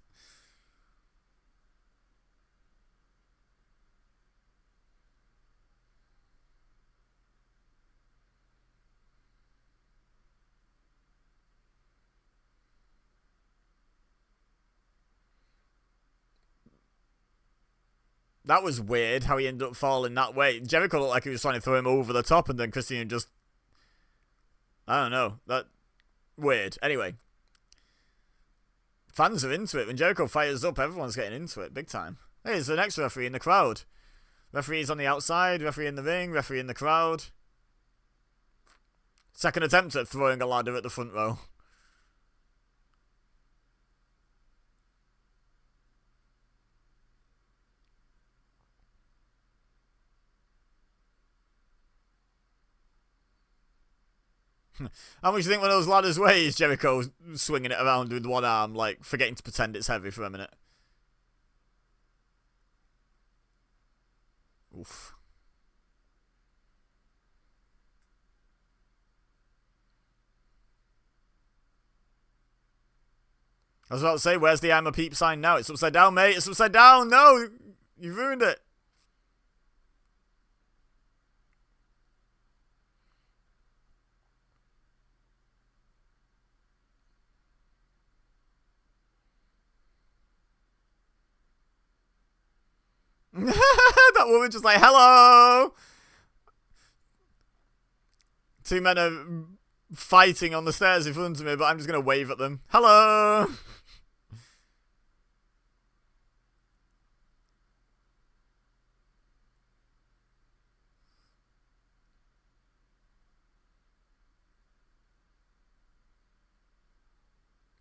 That was weird how he ended up falling that way. Jericho looked like he was trying to throw him over the top, and then Christian just... I don't know. That... Weird. Anyway. Fans are into it. When Jericho fires up, everyone's getting into it. Big time. Hey, there's the next referee in the crowd. Referee's on the outside, referee in the ring, referee in the crowd. Second attempt at throwing a ladder at the front row. How much do you think one of those ladders weighs? Jericho swinging it around with one arm, like forgetting to pretend it's heavy for a minute. Oof. I was about to say, where's the I'm a peep sign now? It's upside down, mate. It's upside down. No! You ruined it. That woman just like, hello! Two men are fighting on the stairs in front of me, but I'm just going to wave at them. Hello!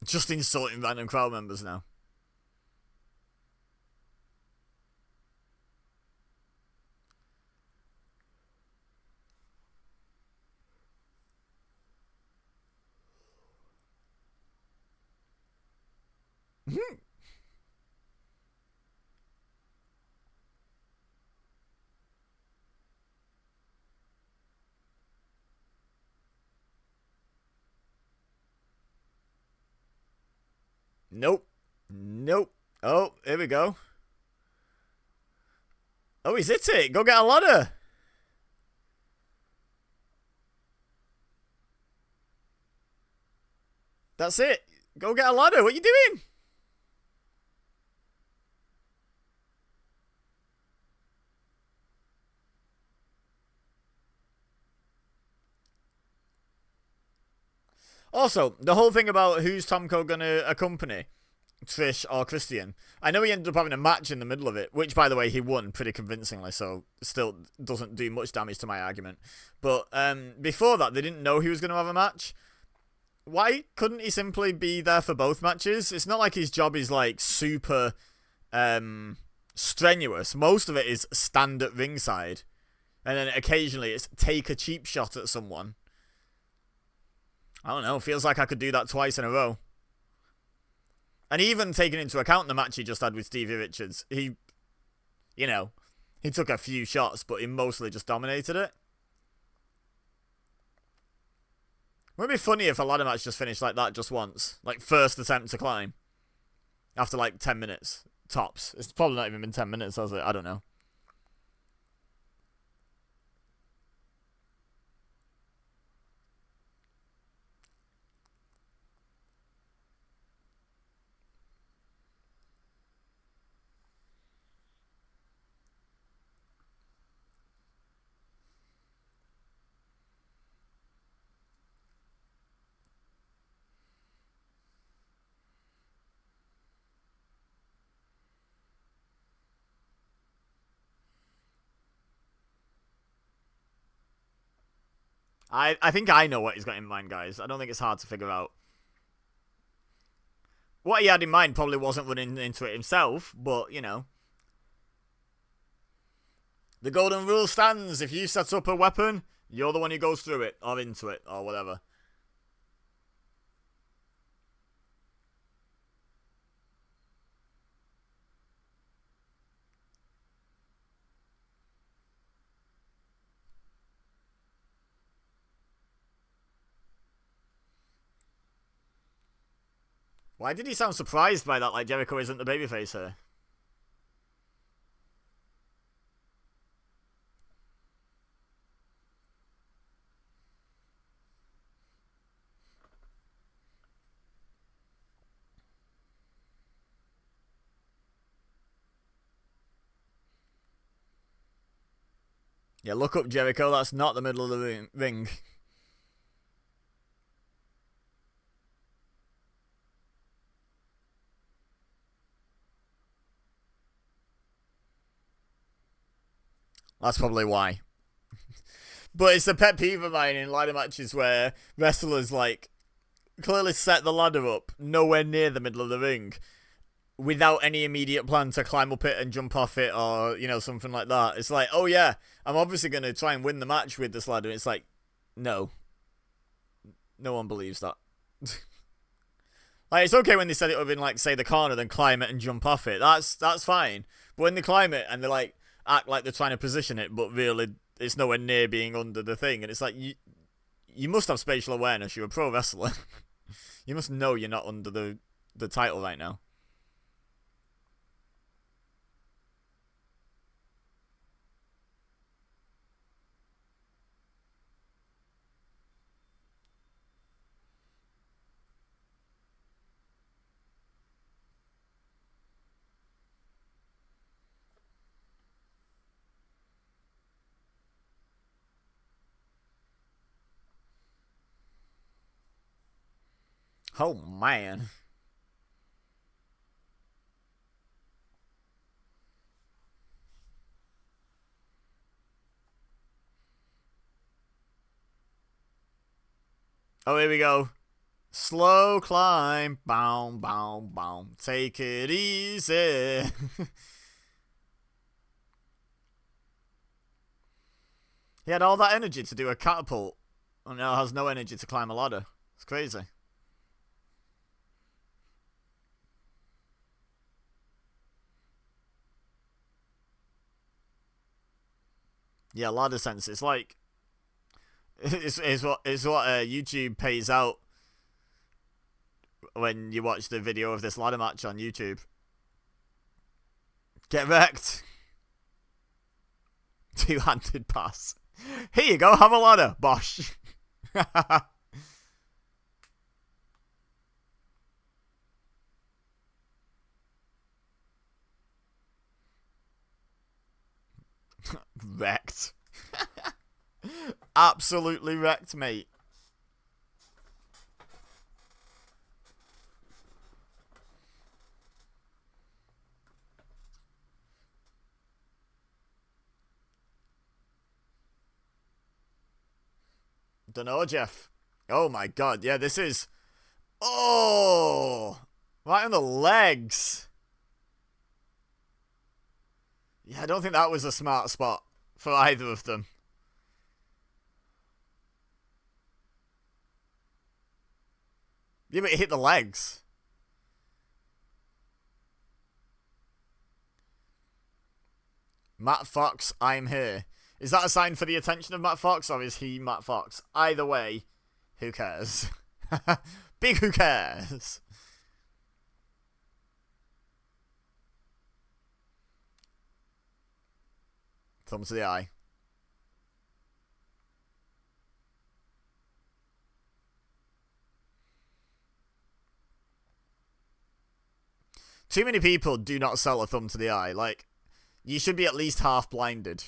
Just insulting random crowd members now. Nope. Nope. Oh, here we go. Oh, he's hit it. Go get a ladder. That's it. Go get a ladder. What are you doing? Also, the whole thing about who's Tomko gonna accompany, Trish or Christian. I know he ended up having a match in the middle of it, which, by the way, he won pretty convincingly, so still doesn't do much damage to my argument. But before that, they didn't know he was going to have a match. Why couldn't he simply be there for both matches? It's not like his job is, like, super strenuous. Most of it is stand at ringside. And then occasionally it's take a cheap shot at someone. I don't know, feels like I could do that twice in a row. And even taking into account the match he just had with Stevie Richards, he took a few shots, but he mostly just dominated it. Would it be funny if a ladder match just finished like that just once? Like, first attempt to climb. After, like, 10 minutes. Tops. It's probably not even been 10 minutes, has it? I don't know. I think I know what he's got in mind, guys. I don't think it's hard to figure out. What he had in mind probably wasn't running into it himself, but, you know. The golden rule stands. If you set up a weapon, you're the one who goes through it, or into it, or whatever. Why did he sound surprised by that, like Jericho isn't the babyface here? Yeah, look up Jericho, that's not the middle of the ring. That's probably why. But it's a pet peeve of mine in ladder matches where wrestlers, like, clearly set the ladder up nowhere near the middle of the ring without any immediate plan to climb up it and jump off it or, you know, something like that. It's like, oh yeah, I'm obviously going to try and win the match with this ladder. It's like, no. No one believes that. Like, it's okay when they set it up in, like, say, the corner, then climb it and jump off it. That's fine. But when they climb it and they, like, act like they're trying to position it, but really it's nowhere near being under the thing, and it's like, you must have spatial awareness. You're a pro wrestler. You must know you're not under the title right now. Oh, man. Oh, here we go. Slow climb. Bow, bow, bow. Take it easy. He had all that energy to do a catapult, and now has no energy to climb a ladder. It's crazy. Yeah, ladder sense. It's like it's what YouTube pays out when you watch the video of this ladder match on YouTube. Get wrecked. Two-handed pass. Here you go, have a ladder. Bosh. Wrecked. Absolutely wrecked, mate. Dunno, Jeff. Oh my god, yeah, this is... Oh! Right on the legs. Yeah, I don't think that was a smart spot for either of them. Yeah, but it hit the legs. Matt Fox, I'm here. Is that a sign for the attention of Matt Fox, or is he Matt Fox? Either way, who cares? Big who cares? Thumb to the eye. Too many people do not sell a thumb to the eye. Like, you should be at least half blinded.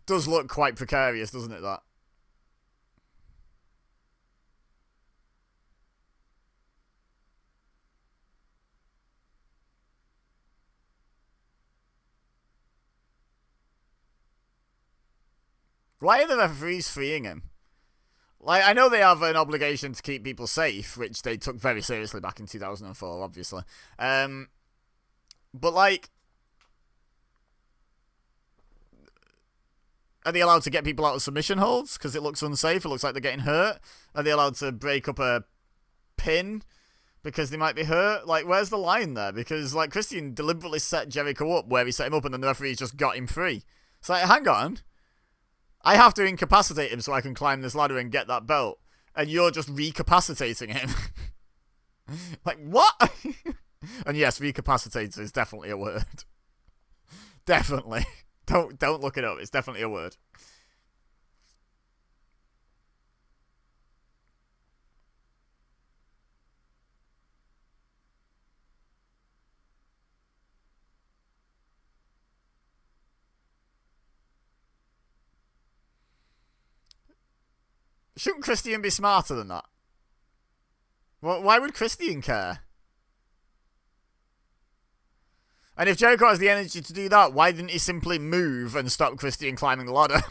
Does look quite precarious, doesn't it, that? Why are the referees freeing him? Like, I know they have an obligation to keep people safe, which they took very seriously back in 2004, obviously. But, like... Are they allowed to get people out of submission holds? Because it looks unsafe, it looks like they're getting hurt. Are they allowed to break up a pin because they might be hurt? Like, where's the line there? Because, like, Christian deliberately set Jericho up where he set him up and then the referees just got him free. It's like, hang on. I have to incapacitate him so I can climb this ladder and get that belt. And you're just recapacitating him. Like, what? And yes, recapacitate is definitely a word. Definitely. Don't look it up. It's definitely a word. Shouldn't Christian be smarter than that? Why would Christian care? And if Jericho has the energy to do that, why didn't he simply move and stop Christian climbing the ladder?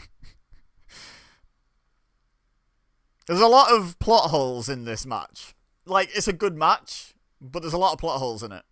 There's a lot of plot holes in this match. Like, it's a good match, but there's a lot of plot holes in it.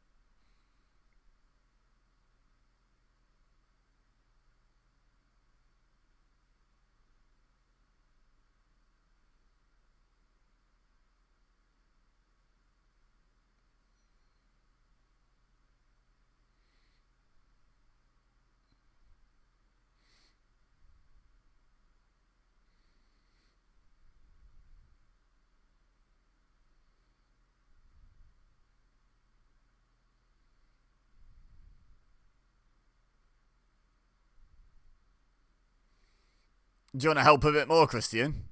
Do you want to help a bit more, Christian?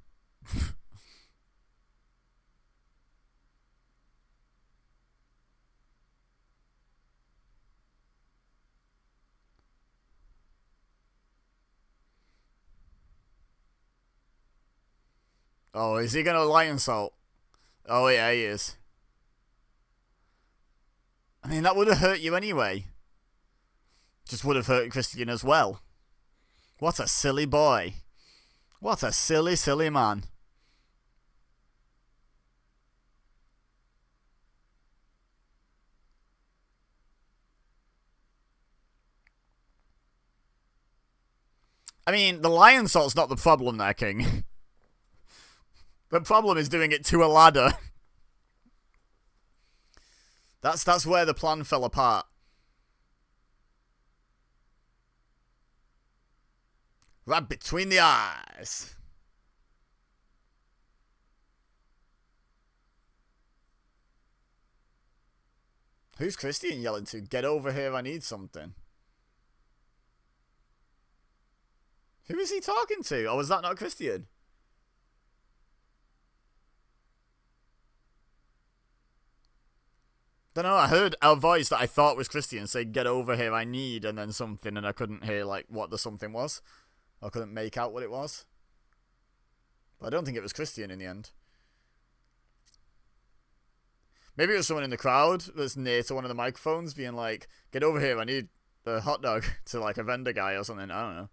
Oh, is he going to lion salt? Oh, yeah, he is. I mean, that would have hurt you anyway. Just would have hurt Christian as well. What a silly boy. What a silly, silly man. I mean, the lion salt's not the problem there, King. The problem is doing it to a ladder. That's where the plan fell apart. Right between the eyes. Who's Christian yelling to? Get over here, I need something. Who is he talking to? Oh, was that not Christian? Don't know, I heard a voice that I thought was Christian say, get over here, I need, and then something, and I couldn't hear, like, what the something was. I couldn't make out what it was. But I don't think it was Christian in the end. Maybe it was someone in the crowd that's near to one of the microphones being like, get over here, I need a hot dog, to, like, a vendor guy or something, I don't know.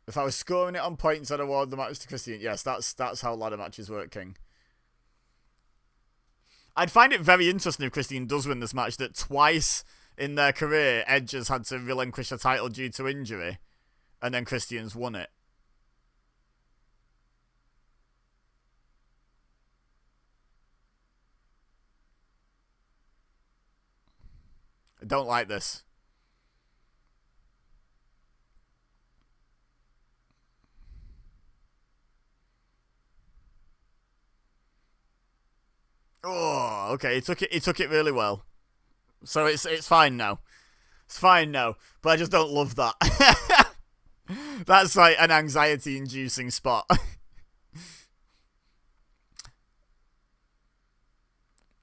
If I was scoring it on points, I'd award the match to Christian. Yes, that's how ladder matches work, King. I'd find it very interesting if Christian does win this match, that twice in their career, Edge has had to relinquish a title due to injury, and then Christian's won it. I don't like this. Oh, okay. He took it really well. So it's fine now. It's fine now. But I just don't love that. That's like an anxiety-inducing spot.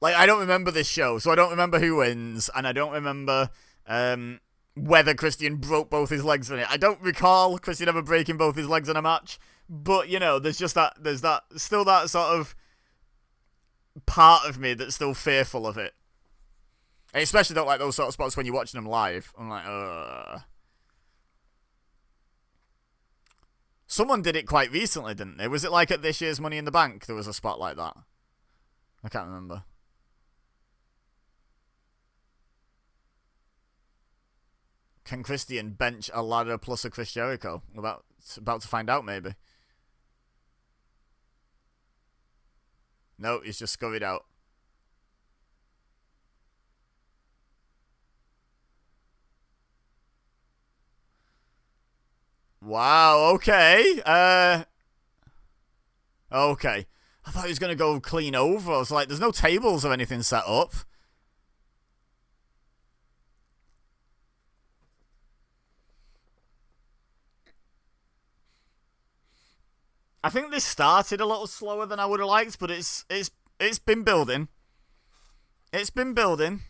Like, I don't remember this show, so I don't remember who wins, and I don't remember whether Christian broke both his legs in it. I don't recall Christian ever breaking both his legs in a match, but, you know, there's still that sort of part of me that's still fearful of it. I especially don't like those sort of spots when you're watching them live. I'm like, ugh. Someone did it quite recently, didn't they? Was it like at this year's Money in the Bank there was a spot like that? I can't remember. Can Christian bench a ladder plus a Chris Jericho? About to find out, maybe. No, he's just scurried out. Wow, okay. Okay. I thought he was going to go clean over. I was like, there's no tables or anything set up. I think this started a little slower than I would have liked, but it's been building. It's been building.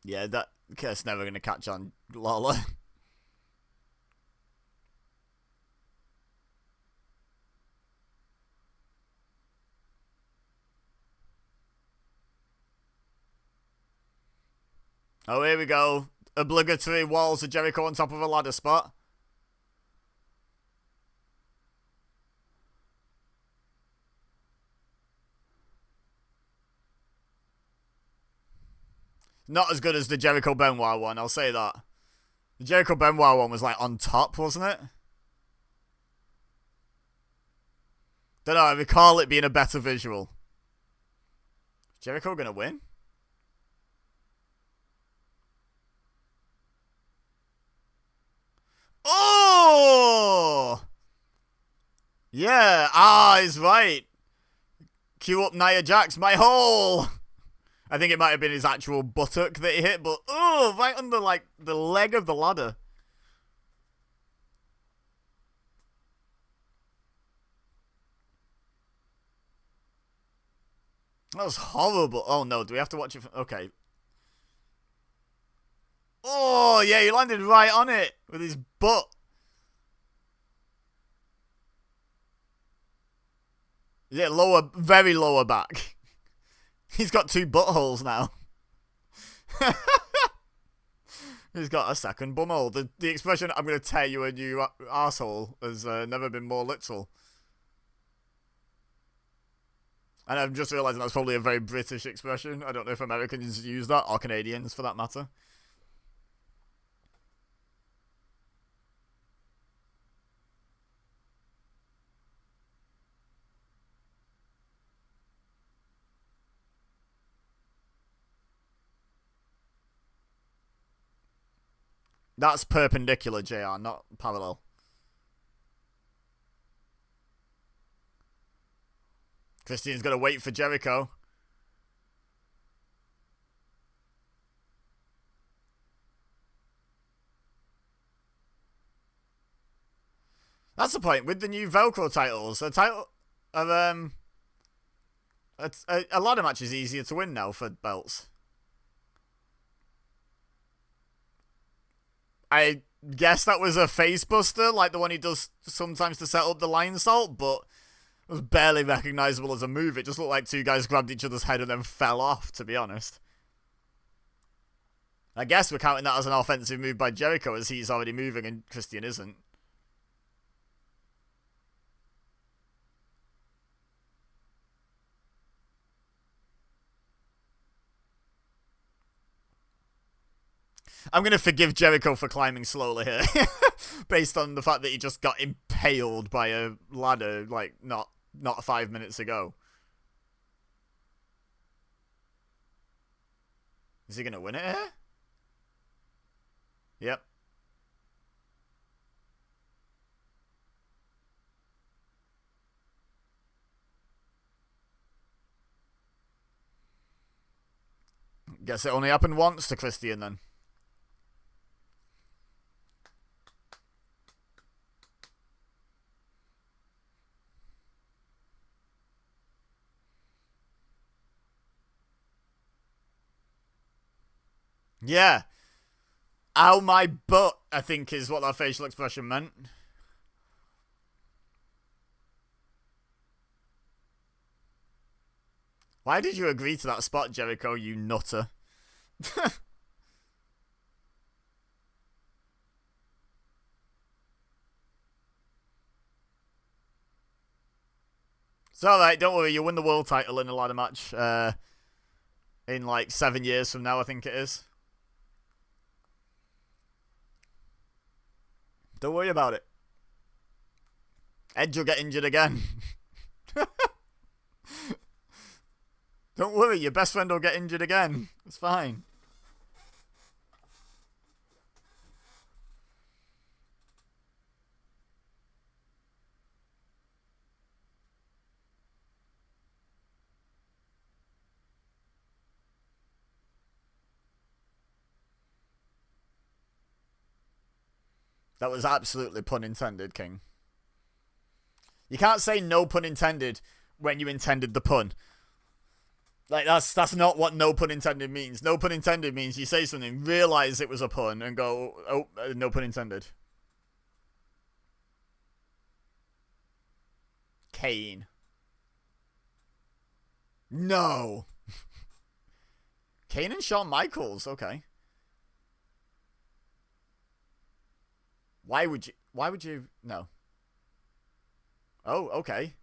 Yeah, that's never going to catch on, Lola. Oh, here we go. Obligatory walls of Jericho on top of a ladder spot. Not as good as the Jericho Benoit one, I'll say that. The Jericho Benoit one was like on top, wasn't it? Don't know, I recall it being a better visual. Is Jericho gonna win? Oh! Yeah, he's right. Cue up Nia Jax, my hole! I think it might have been his actual buttock that he hit, but oh, right under like the leg of the ladder. That was horrible. Oh no, do we have to watch it? Okay. Oh yeah, he landed right on it with his butt. Yeah, lower, very lower back. He's got 2 buttholes now. He's got a second bumhole. The expression "I'm going to tear you a new arsehole" has never been more literal. And I'm just realising that's probably a very British expression. I don't know if Americans use that, or Canadians for that matter. That's perpendicular, JR, not parallel. Christian's got to wait for Jericho. That's the point. With the new Velcro titles, a ladder match is easier to win now for belts. I guess that was a face buster, like the one he does sometimes to set up the lion salt, but it was barely recognisable as a move. It just looked like 2 guys grabbed each other's head and then fell off, to be honest. I guess we're counting that as an offensive move by Jericho, as he's already moving and Christian isn't. I'm going to forgive Jericho for climbing slowly here. Based on the fact that he just got impaled by a ladder, like, not 5 minutes ago. Is he going to win it here? Yep. Guess it only happened once to Christian then. Yeah. Ow, my butt, I think is what that facial expression meant. Why did you agree to that spot, Jericho, you nutter? It's alright, don't worry, you'll win the world title in a ladder match. In like 7 years from now, I think it is. Don't worry about it. Edge will get injured again. Don't worry, your best friend will get injured again. It's fine. That was absolutely pun intended, King. You can't say no pun intended when you intended the pun. Like, that's not what no pun intended means. No pun intended means you say something, realise it was a pun, and go, oh, no pun intended. Kane. No. Kane and Shawn Michaels, okay. Why would you, no. Oh, okay.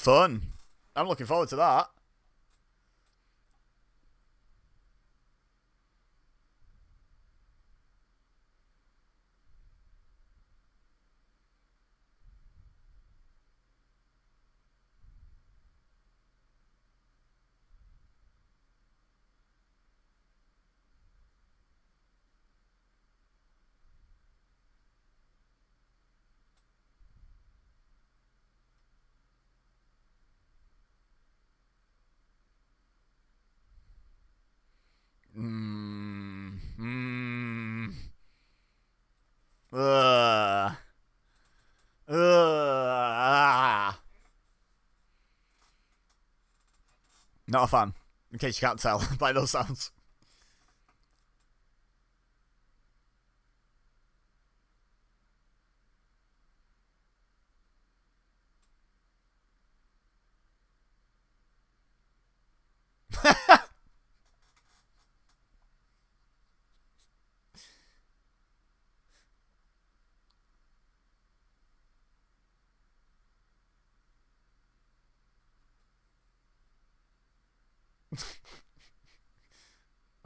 fun. I'm looking forward to that. Mmm. Mmm. Ugh. Ugh. Not a fan, in case you can't tell by those sounds.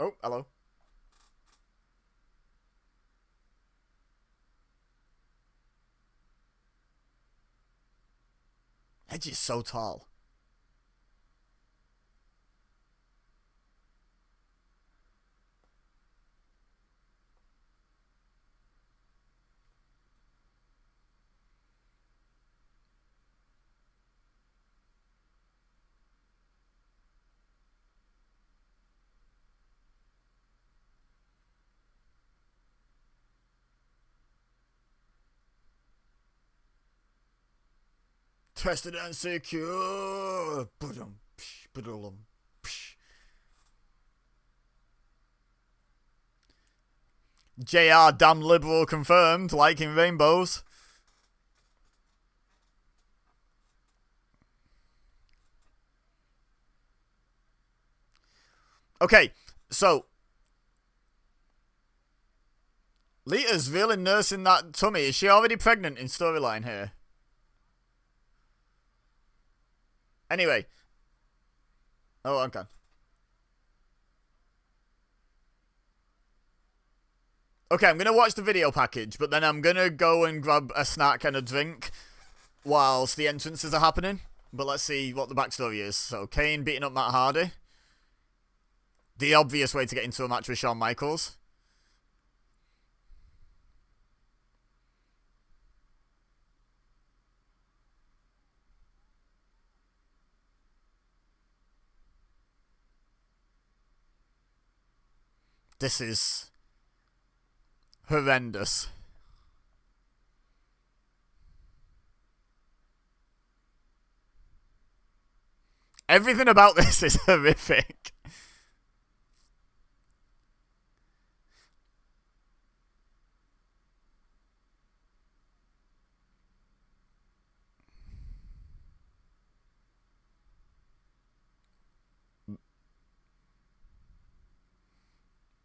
Oh, hello. Edge is so tall. Tested and secure. JR damn liberal confirmed, liking rainbows. Okay, so Lita's really nursing that tummy. Is she already pregnant in storyline here? Anyway. Oh, okay. Okay, I'm gonna watch the video package, but then I'm gonna go and grab a snack and a drink whilst the entrances are happening. But let's see what the backstory is. So, Kane beating up Matt Hardy. The obvious way to get into a match with Shawn Michaels. This is horrendous. Everything about this is horrific.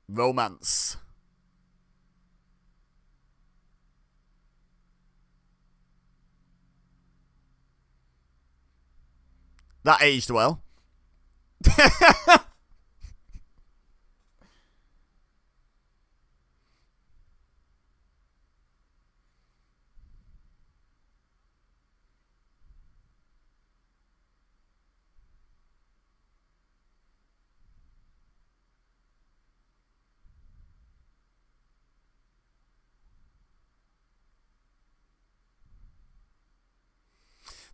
Romance. That aged well.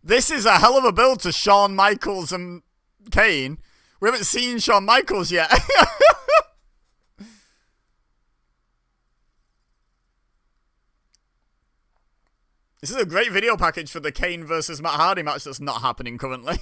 This is a hell of a build to Shawn Michaels and Kane. We haven't seen Shawn Michaels yet. This is a great video package for the Kane versus Matt Hardy match that's not happening currently.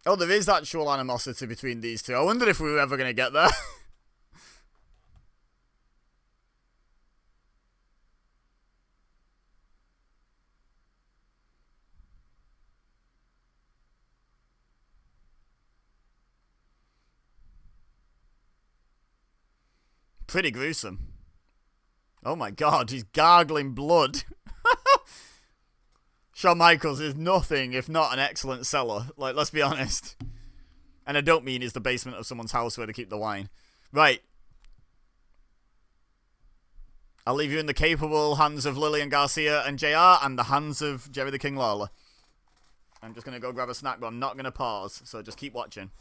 Oh, there is actual animosity between these two. I wondered if we were ever going to get there. Pretty gruesome. Oh my god, he's gargling blood. Shawn Michaels is nothing if not an excellent seller. Like, let's be honest. And I don't mean it's the basement of someone's house where they keep the wine. Right. I'll leave you in the capable hands of Lillian Garcia and JR and the hands of Jerry the King Lawler. I'm just going to go grab a snack, but I'm not going to pause, so just keep watching.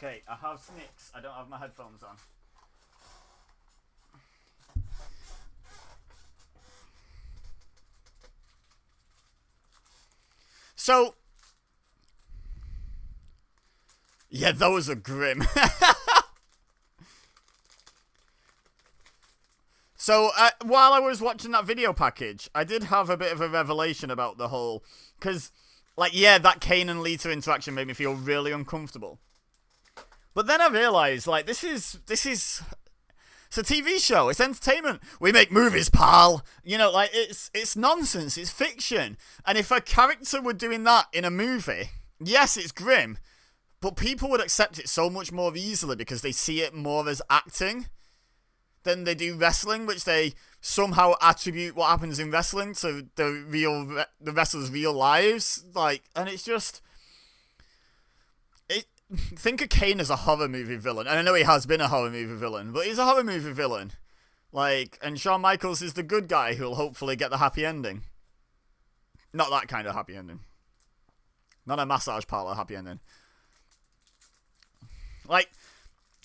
Okay, I have snicks. I don't have my headphones on. So, yeah, those are grim. So, while I was watching that video package, I did have a bit of a revelation about the whole... Because, like, yeah, that Kane and Lita interaction made me feel really uncomfortable. But then I realised, like, this is... It's a TV show. It's entertainment. We make movies, pal. You know, like, it's nonsense. It's fiction. And if a character were doing that in a movie, yes, it's grim. But people would accept it so much more easily because they see it more as acting than they do wrestling, which they somehow attribute what happens in wrestling to the wrestlers' real lives. Like, and it's just... Think of Kane as a horror movie villain. And I know he has been a horror movie villain, but he's a horror movie villain. Like, and Shawn Michaels is the good guy who'll hopefully get the happy ending. Not that kind of happy ending. Not a massage parlor happy ending. Like,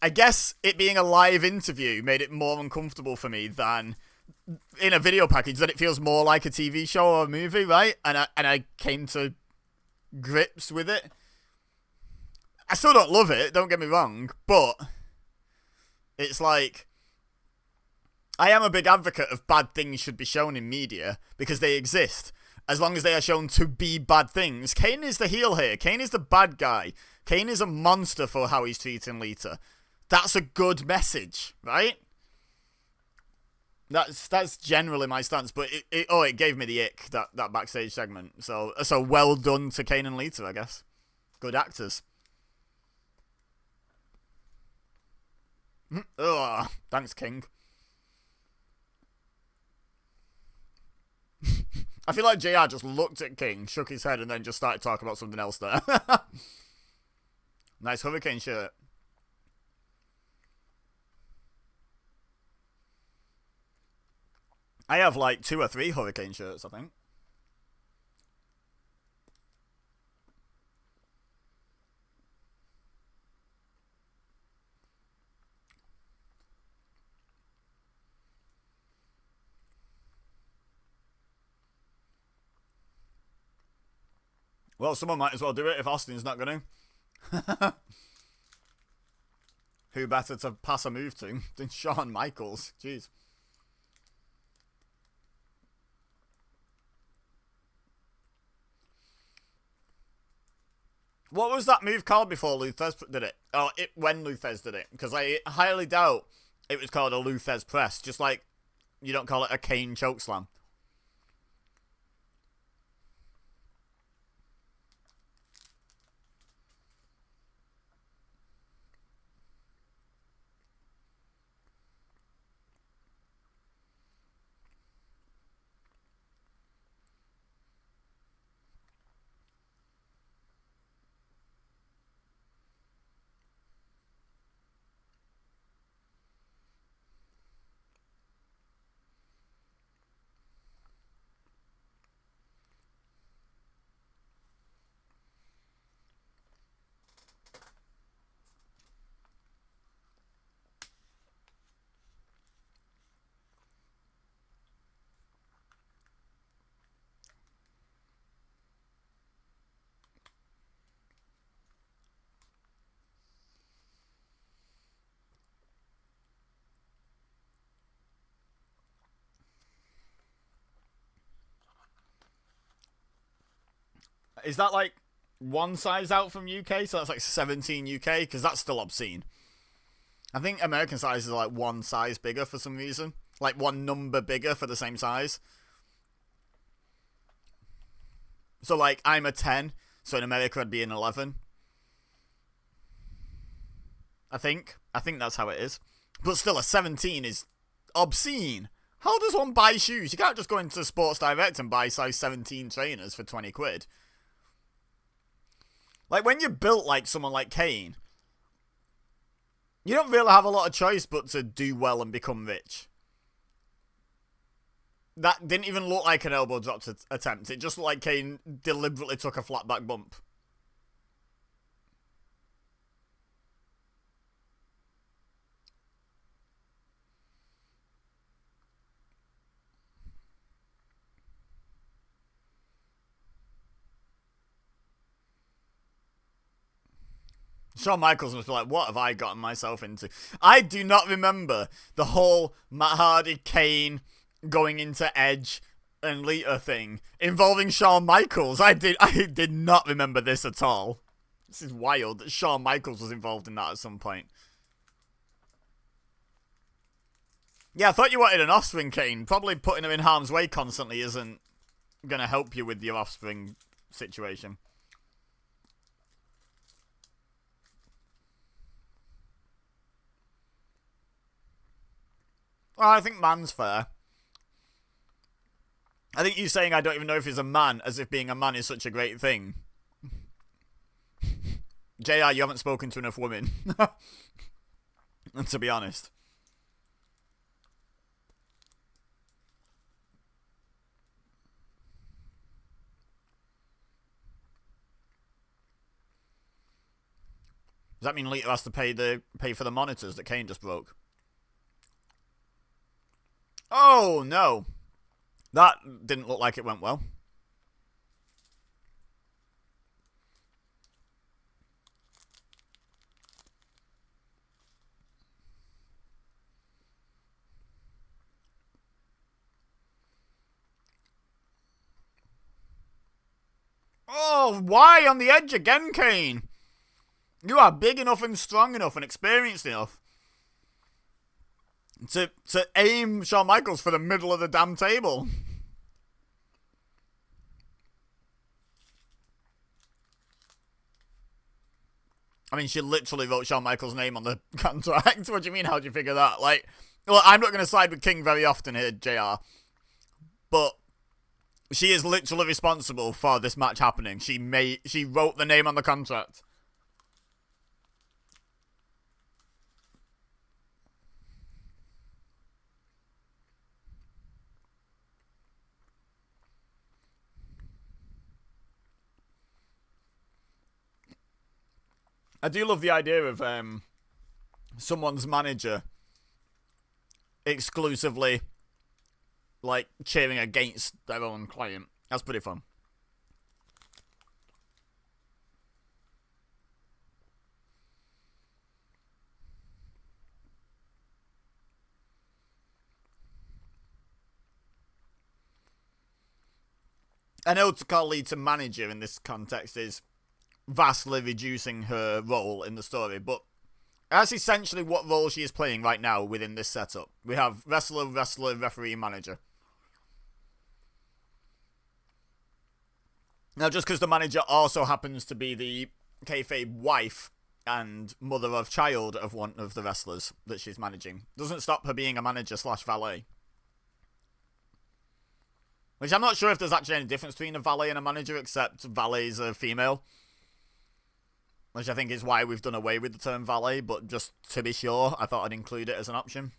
I guess it being a live interview made it more uncomfortable for me than in a video package, that it feels more like a TV show or a movie, right? And I came to grips with it. I still don't love it, don't get me wrong, but it's like, I am a big advocate of bad things should be shown in media because they exist. As long as they are shown to be bad things. Kane is the heel here. Kane is the bad guy. Kane is a monster for how he's treating Lita. That's a good message, right? That's generally my stance, but it gave me the ick, that backstage segment. So well done to Kane and Lita, I guess. Good actors. Ugh, thanks, King. I feel like JR just looked at King, shook his head, and then just started talking about something else there. Nice hurricane shirt. I have like 2 or 3 hurricane shirts, I think. Well, someone might as well do it if Austin's not going to. Who better to pass a move to than Shawn Michaels? Jeez. What was that move called before Luthez did it? Oh, when Luthez did it. Because I highly doubt it was called a Luthez press. Just like you don't call it a Kane chokeslam. Is that like one size out from UK? So that's like 17 UK? Because that's still obscene. I think American size is like one size bigger for some reason. Like one number bigger for the same size. So like I'm a 10, so in America I'd be an 11. I think that's how it is. But still, a 17 is obscene. How does one buy shoes? You can't just go into Sports Direct and buy size 17 trainers for 20 quid. Like, when you're built like someone like Kane, you don't really have a lot of choice but to do well and become rich. That didn't even look like an elbow drop attempt. It just looked like Kane deliberately took a flat back bump. Shawn Michaels must be like, what have I gotten myself into? I do not remember the whole Matt Hardy, Kane, going into Edge and Lita thing involving Shawn Michaels. I did not remember this at all. This is wild that Shawn Michaels was involved in that at some point. Yeah, I thought you wanted an offspring, Kane. Probably putting him in harm's way constantly isn't going to help you with your offspring situation. Well, I think man's fair. I think you saying I don't even know if he's a man, as if being a man is such a great thing. JR, you haven't spoken to enough women. To be honest. Does that mean Lita has to pay for the monitors that Kane just broke? Oh, no. That didn't look like it went well. Oh, why on the edge again, Kane? You are big enough and strong enough and experienced enough to aim Shawn Michaels for the middle of the damn table. I mean, she literally wrote Shawn Michaels' name on the contract. What do you mean? How do you figure that? Like, well, I'm not going to side with King very often here, JR. But she is literally responsible for this match happening. She wrote the name on the contract. I do love the idea of someone's manager exclusively like cheering against their own client. That's pretty fun. I know to call Lita manager in this context is vastly reducing her role in the story, but that's essentially what role she is playing right now within this setup. We have wrestler, referee, manager. Now, just because the manager also happens to be the kayfabe wife and mother of child of one of the wrestlers that she's managing, doesn't stop her being a manager slash valet. Which I'm not sure if there's actually any difference between a valet and a manager, except valets are female. Which I think is why we've done away with the term valet, but just to be sure, I thought I'd include it as an option.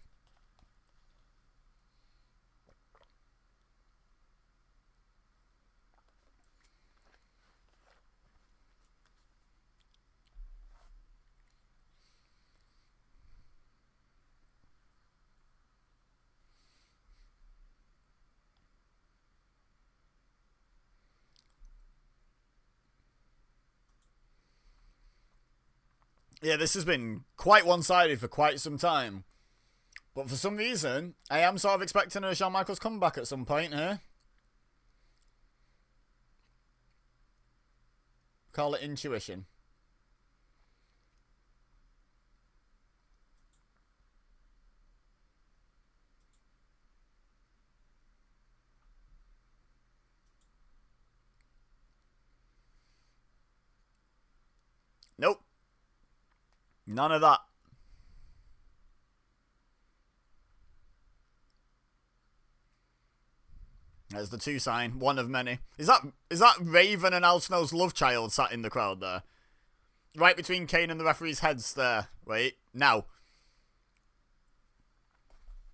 Yeah, this has been quite one-sided for quite some time. But for some reason, I am sort of expecting a Shawn Michaels comeback at some point here. Call it intuition. Nope. None of that. There's the 2 sign, one of many. Is that Raven and Al Snow's love child sat in the crowd there? Right between Kane and the referee's heads there. Wait, now.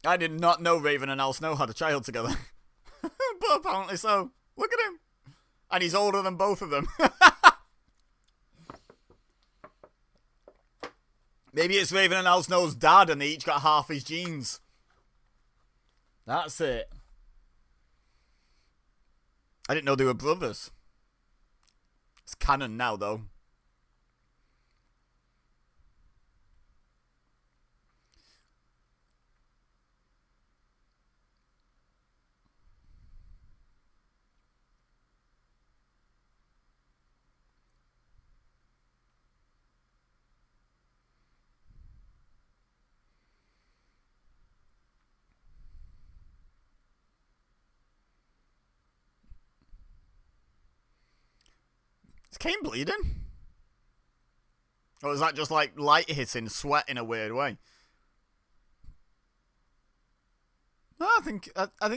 I did not know Raven and Al Snow had a child together. But apparently so. Look at him. And he's older than both of them. Maybe it's Raven and Al Snow's dad and they each got half his genes. That's it. I didn't know they were brothers. It's canon now, though. Is Kane bleeding? Or is that just like light hitting sweat in a weird way? No, I think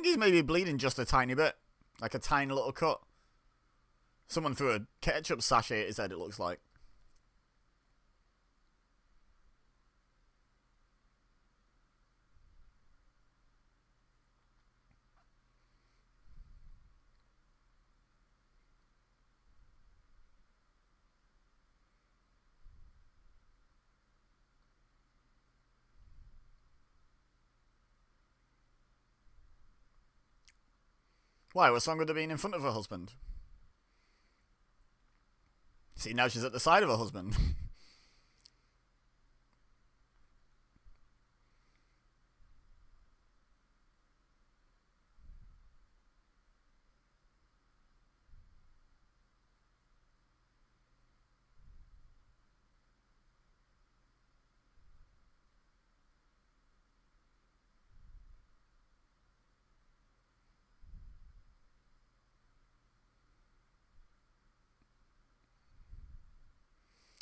he's maybe bleeding just a tiny bit. Like a tiny little cut. Someone threw a ketchup sachet at his head, it looks like. Why? What's wrong with her being in front of her husband? See, now she's at the side of her husband.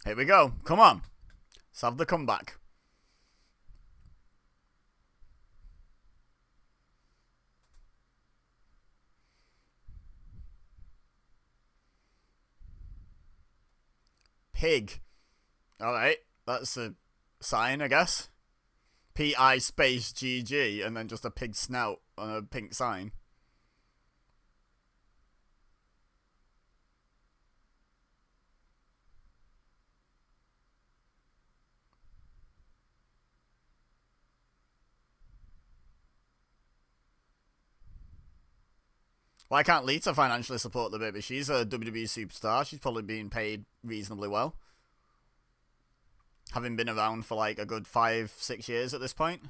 Here we go. Come on. Let's have the comeback. Pig. Alright. That's a sign, I guess. P-I space G-G and then just a pig snout on a pink sign. Why can't Lita financially support the baby? She's a WWE superstar. She's probably being paid reasonably well. Having been around for like a good 5-6 years at this point.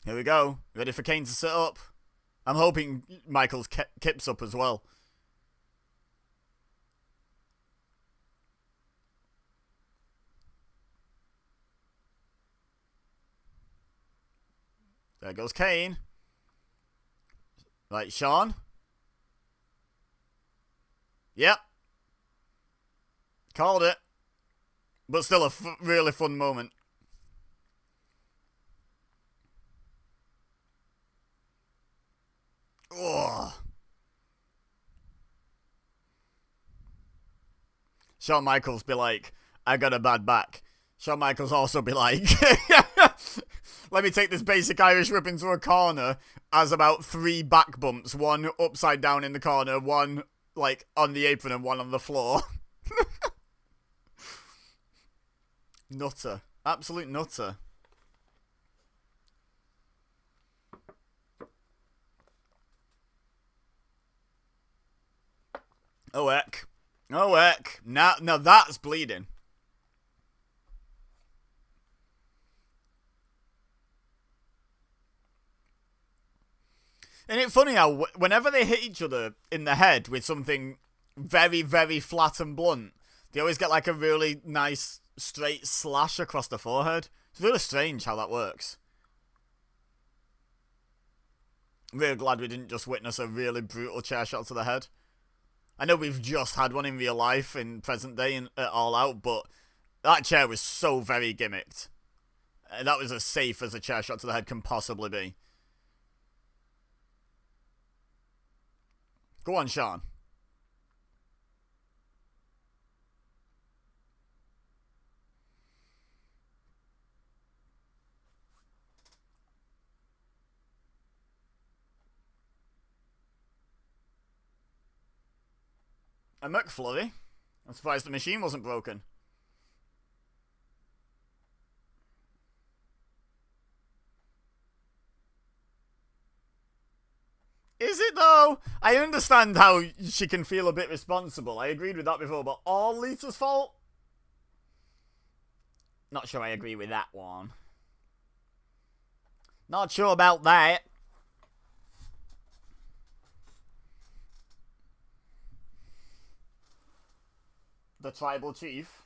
Here we go. Ready for Kane to sit up. I'm hoping Michaels kips up as well. There goes Kane. Right, Sean. Yep. Called it. But still a really fun moment. Ugh. Shawn Michaels be like, I got a bad back. Shawn Michaels also be like, let me take this basic Irish whip into a corner as about 3 back bumps. One upside down in the corner, one like on the apron and one on the floor. Nutter. Absolute nutter. Oh heck. Oh heck. Now that's bleeding. And it's funny how whenever they hit each other in the head with something very, very flat and blunt. They always get like a really nice straight slash across the forehead. It's really strange how that works. Really glad we didn't just witness a really brutal chair shot to the head. I know we've just had one in real life in present day at All Out, but that chair was so very gimmicked. That was as safe as a chair shot to the head can possibly be. Go on, Sean. A McFlurry? I'm surprised the machine wasn't broken. Is it though? I understand how she can feel a bit responsible. I agreed with that before, but all Lita's fault? Not sure I agree with that one. Not sure about that. The tribal chief.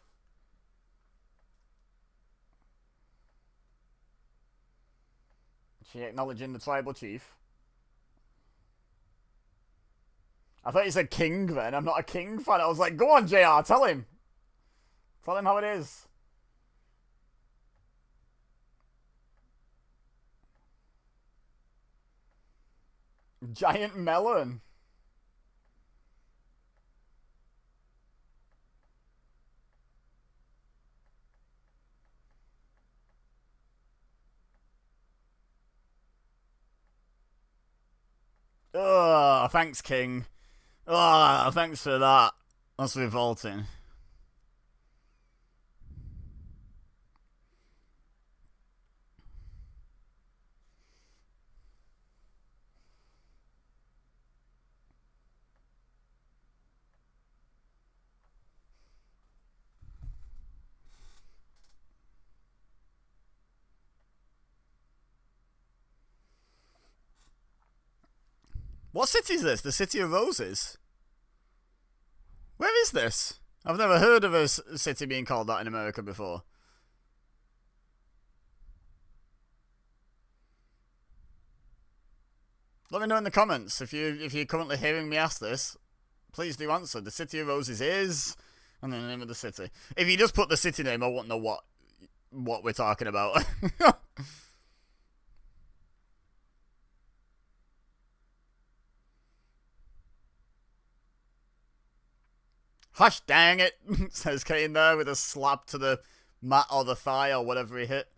She acknowledging the tribal chief. I thought you said king then. I'm not a king fan. I was like, go on, JR, tell him. Tell him how it is. Giant melon. Ugh, thanks, King. Ugh, thanks for that. That's revolting. What city is this? The City of Roses? Where is this? I've never heard of a city being called that in America before. Let me know in the comments if you're currently hearing me ask this. Please do answer. The City of Roses is, and then the name of the city. If you just put the city name, I won't know what we're talking about. Hush, dang it, says Kane there with a slap to the mat or the thigh or whatever he hit.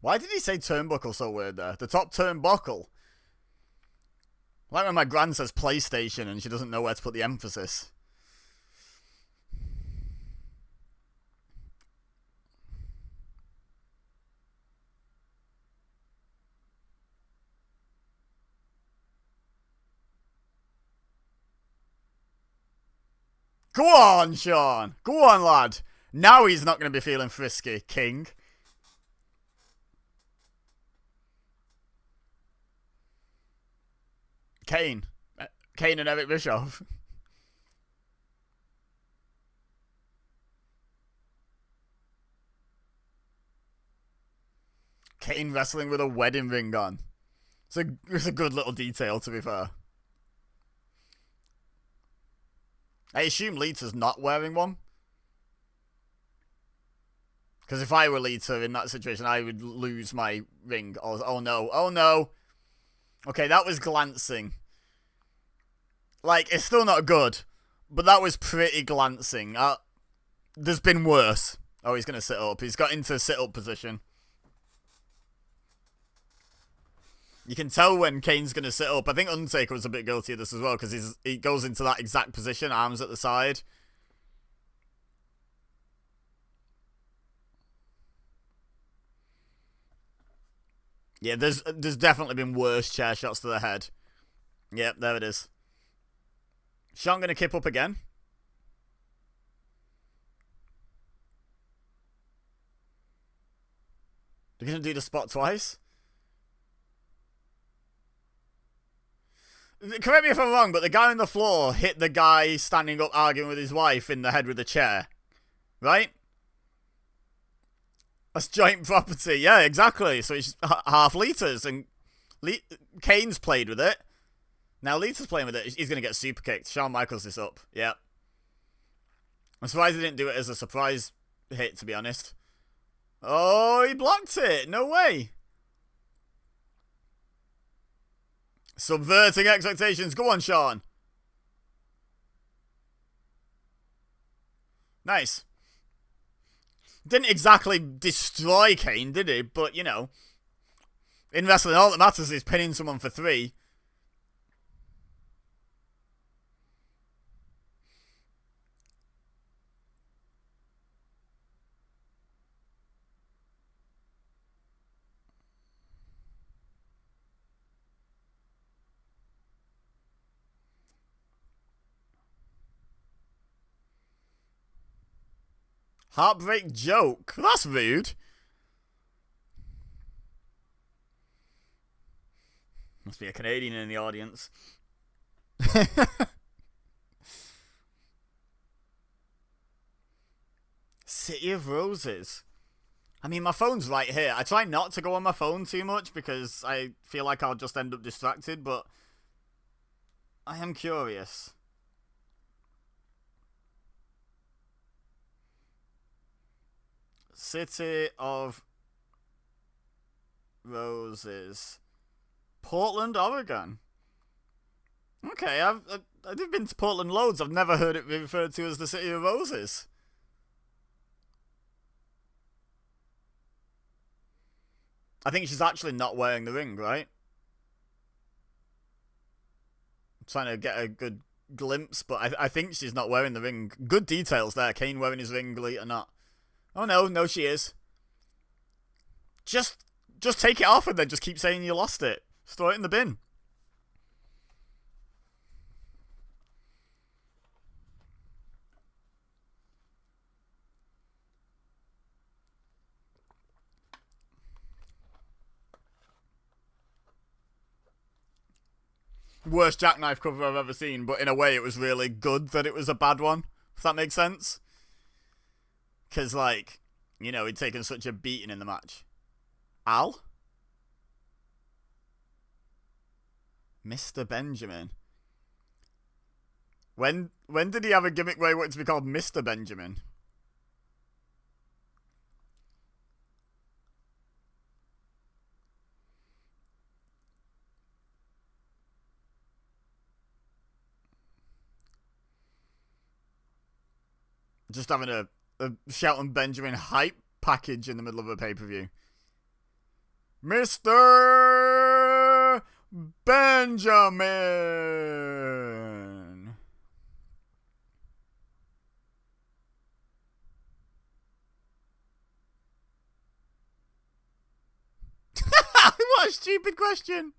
Why did he say turnbuckle so weird there? The top turnbuckle. Like when my gran says PlayStation and she doesn't know where to put the emphasis. Go on, Sean. Go on, lad. Now he's not going to be feeling frisky, King. Kane. Kane and Eric Bischoff. Kane wrestling with a wedding ring on. It's a good little detail, to be fair. I assume Lita's not wearing one. Because if I were Lita in that situation, I would lose my ring. Oh no. Oh no. Okay, that was glancing. Like, it's still not good. But that was pretty glancing. There's been worse. Oh, he's going to sit up. He's got into sit-up position. You can tell when Kane's going to sit up. I think Undertaker was a bit guilty of this as well, because he goes into that exact position, arms at the side. Yeah, there's definitely been worse chair shots to the head. Yep, there it is. Sean going to kip up again. They're gonna do the spot twice? Correct me if I'm wrong, but the guy on the floor hit the guy standing up arguing with his wife in the head with a chair. Right? That's joint property. Yeah, exactly. So it's half Lita's, and Kane's played with it. Now Lita's playing with it. He's going to get super kicked. Shawn Michaels this up. Yeah. I'm surprised he didn't do it as a surprise hit, to be honest. Oh, he blocked it. No way. Subverting expectations. Go on, Shawn. Nice. Didn't exactly destroy Kane, did he? But, you know, in wrestling, all that matters is pinning someone for 3. Heartbreak joke? That's rude. Must be a Canadian in the audience. City of Roses. I mean, my phone's right here. I try not to go on my phone too much because I feel like I'll just end up distracted, but I am curious. City of Roses. Portland, Oregon. Okay, I've been to Portland loads. I've never heard it referred to as the City of Roses. I think she's actually not wearing the ring, right? I'm trying to get a good glimpse, but I think she's not wearing the ring. Good details there. Kane wearing his ring, Lita not. Oh no, she is. Just take it off and then just keep saying you lost it. Just throw it in the bin. Worst jackknife cover I've ever seen, but in a way it was really good that it was a bad one, if that makes sense. Because, like, you know, he'd taken such a beating in the match. Al? Mr. Benjamin. When did he have a gimmick where he wanted to be called Mr. Benjamin? Just having a Shelton Benjamin hype package in the middle of a pay-per-view. Mr. Benjamin. What a stupid question.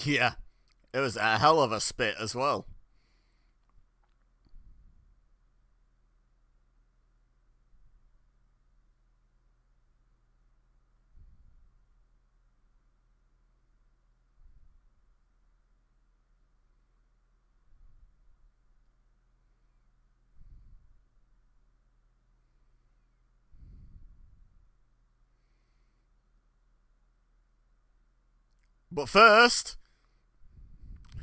Yeah. It was a hell of a spit as well. But first,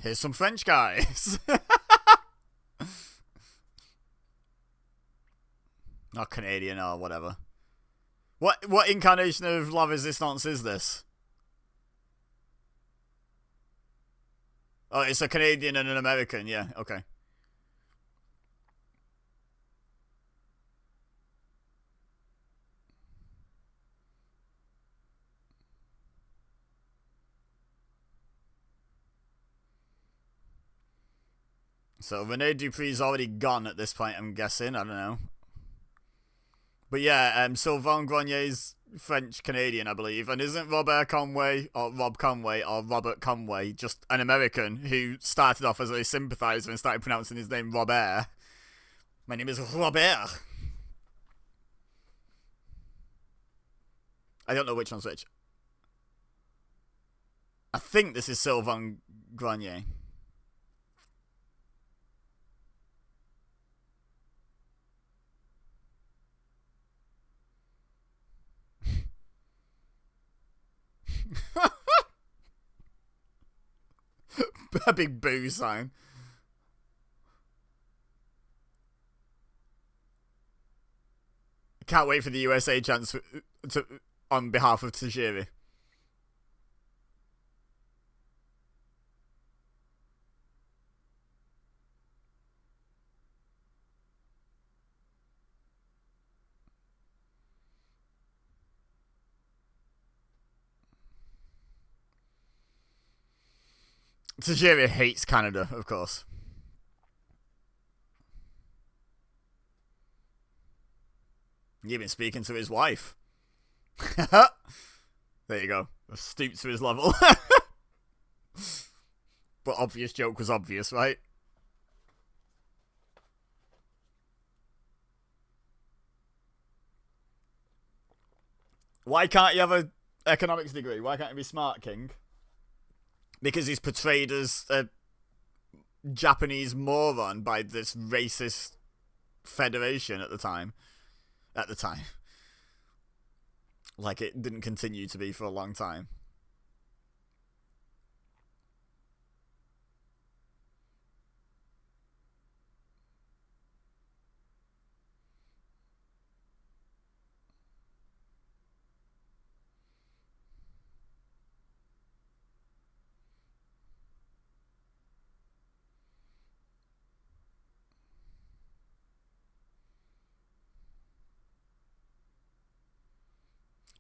here's some French guys. Not Canadian or whatever. What incarnation of La Resistance is this? Oh, it's a Canadian and an American, yeah, okay. So Rene Dupree's already gone at this point, I'm guessing. I don't know. But yeah, Sylvain Grenier's French-Canadian, I believe. And isn't Robert Conway, or Rob Conway, or Robert Conway just an American who started off as a sympathiser and started pronouncing his name Robert? My name is Robert. I don't know which one's which. I think this is Sylvain Grenier. A big boo sign. Can't wait for the USA chance on behalf of Tajiri. Tajiri hates Canada, of course. You've been speaking to his wife. There you go. Stooped to his level. But obvious joke was obvious, right? Why can't you have an economics degree? Why can't you be smart, King? Because he's portrayed as a Japanese moron by this racist federation at the time. At the time. Like it didn't continue to be for a long time.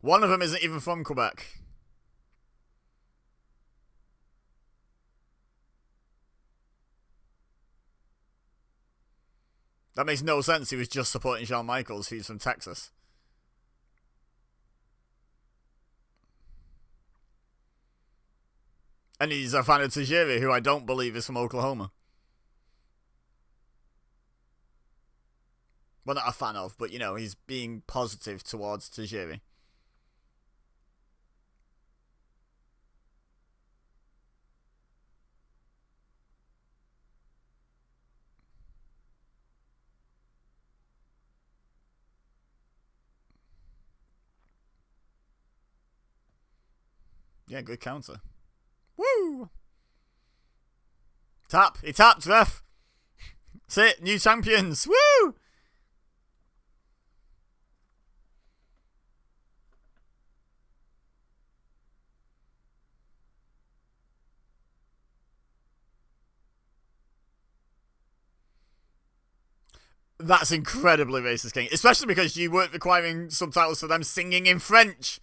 One of them isn't even from Quebec. That makes no sense. He was just supporting Shawn Michaels, who's from Texas. And he's a fan of Tajiri, who I don't believe is from Oklahoma. Well, not a fan of, but, you know, he's being positive towards Tajiri. Yeah, good counter. Woo! Tap! He tapped, ref! That's it, new champions! Woo! That's incredibly racist, King. Especially because you weren't requiring subtitles for them singing in French.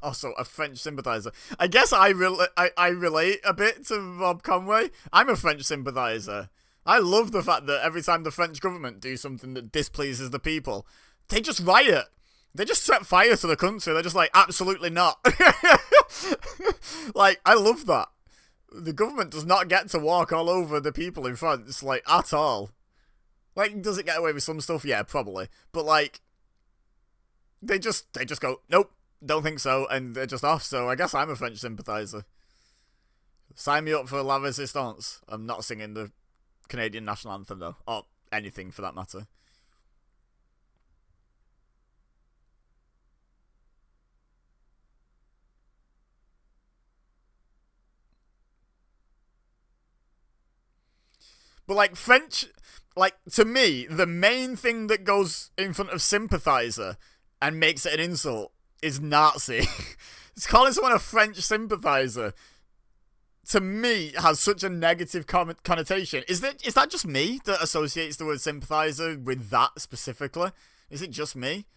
Also, a French sympathiser. I guess I relate a bit to Rob Conway. I'm a French sympathiser. I love the fact that every time the French government do something that displeases the people, they just riot. They just set fire to the country. They're just like, absolutely not. Like, I love that. The government does not get to walk all over the people in France, like, at all. Like, does it get away with some stuff? Yeah, probably. But, like, they just go, nope, don't think so, and they're just off. So I guess I'm a French sympathiser. Sign me up for La Resistance. I'm not singing the Canadian national anthem, though. Or anything, for that matter. But, like, French... Like, to me, the main thing that goes in front of sympathiser and makes it an insult is Nazi. It's calling someone a French sympathiser, to me, has such a negative connotation. Is that just me that associates the word sympathiser with that specifically? Is it just me?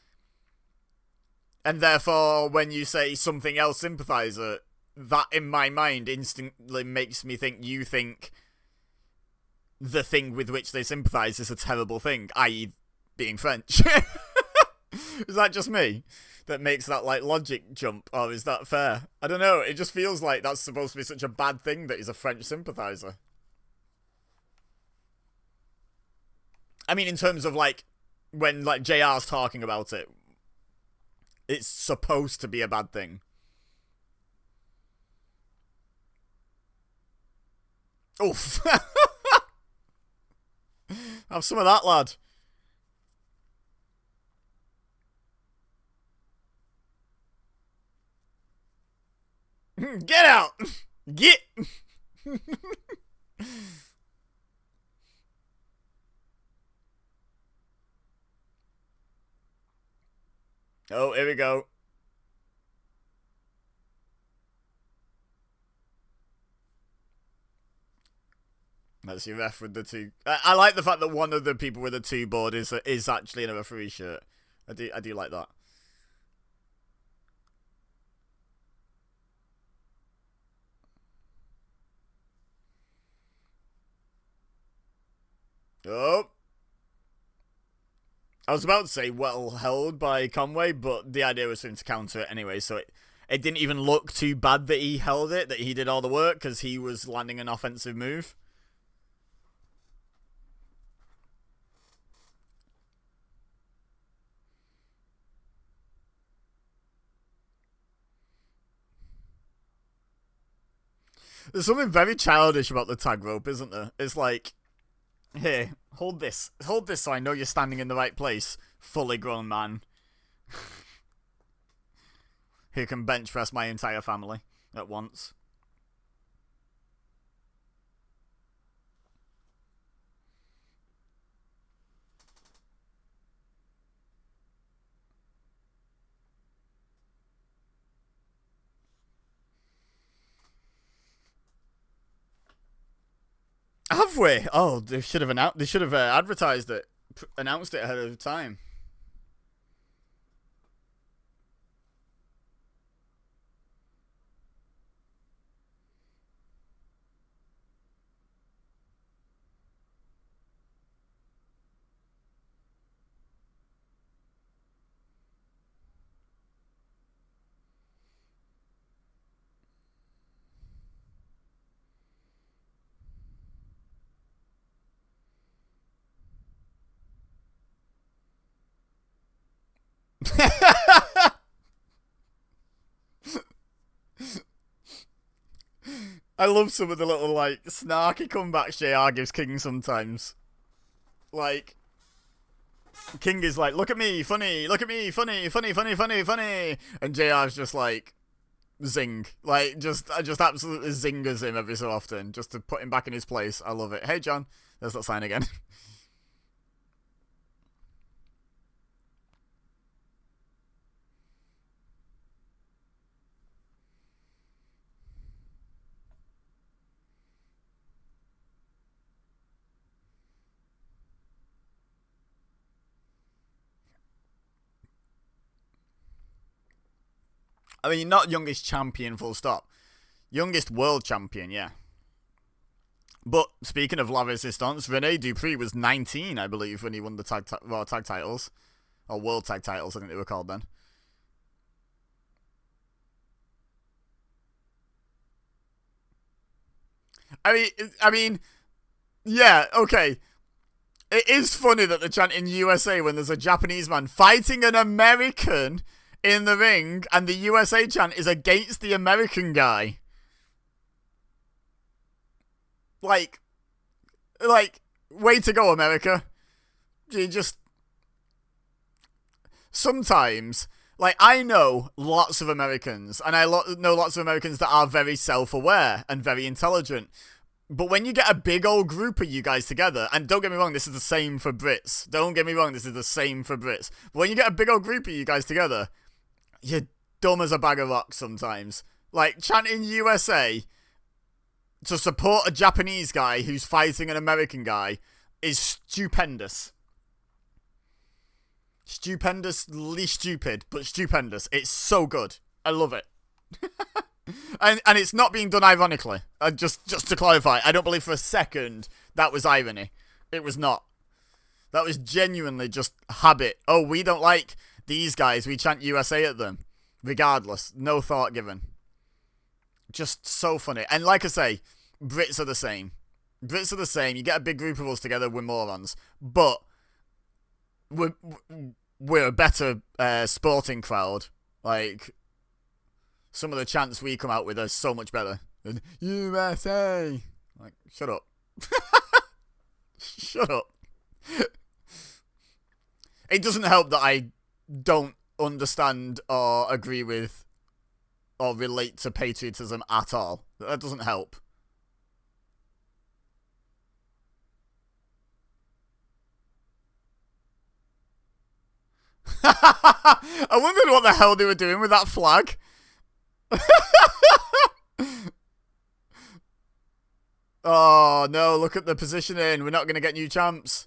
And therefore, when you say something else sympathiser, that in my mind instantly makes me think you think the thing with which they sympathise is a terrible thing, i.e. being French. Is that just me that makes that, like, logic jump, or is that fair? I don't know, it just feels like that's supposed to be such a bad thing that he's a French sympathiser. I mean, in terms of, like, when, like, JR's talking about it, it's supposed to be a bad thing. Oof. Have some of that, lad. Get out! Get! Oh, here we go. That's your ref with the two. I like the fact that one of the people with the two board is actually in a referee shirt. I do like that. Oh. I was about to say well held by Conway, but the idea was for him to counter it anyway, so it didn't even look too bad that he held it, that he did all the work, because he was landing an offensive move. There's something very childish about the tag rope, isn't there? It's like, here, hold this so I know you're standing in the right place, fully grown man. Who can bench press my entire family at once. Have we? Oh, they should have announced. They should have advertised it, announced it ahead of time. I love some of the little, like, snarky comebacks JR gives King sometimes. Like, King is like, look at me, funny, look at me, funny, funny, funny, funny, funny. And JR's just like, zing. Like, just absolutely zingers him every so often, just to put him back in his place. I love it. Hey, John. There's that sign again. I mean, not youngest champion, full stop. Youngest world champion, yeah. But speaking of La Resistance, Rene Dupree was 19, I believe, when he won the Raw tag titles. Or World Tag Titles, I think they were called then. I mean, yeah, okay. It is funny that they're chanting USA when there's a Japanese man fighting an American in the ring, and the USA chant is against the American guy. Like, way to go, America. You just... Sometimes, like, I know lots of Americans, and I know lots of Americans that are very self-aware and very intelligent. But when you get a big old group of you guys together, and don't get me wrong, this is the same for Brits. Don't get me wrong, this is the same for Brits. But when you get a big old group of you guys together, you're dumb as a bag of rocks sometimes. Like, chanting USA to support a Japanese guy who's fighting an American guy is stupendous. Stupendously stupid, but stupendous. It's so good. I love it. And it's not being done ironically. Just to clarify, I don't believe for a second that was irony. It was not. That was genuinely just habit. Oh, we don't like these guys. We chant USA at them. Regardless. No thought given. Just so funny. And like I say, Brits are the same. Brits are the same. You get a big group of us together, we're morons. But we're a better sporting crowd. Like... Some of the chants we come out with are so much better than USA. Like, shut up. Shut up. It doesn't help that I don't understand or agree with or relate to patriotism at all. That doesn't help. I wondered what the hell they were doing with that flag. Oh no, look at the positioning. We're not going to get new champs.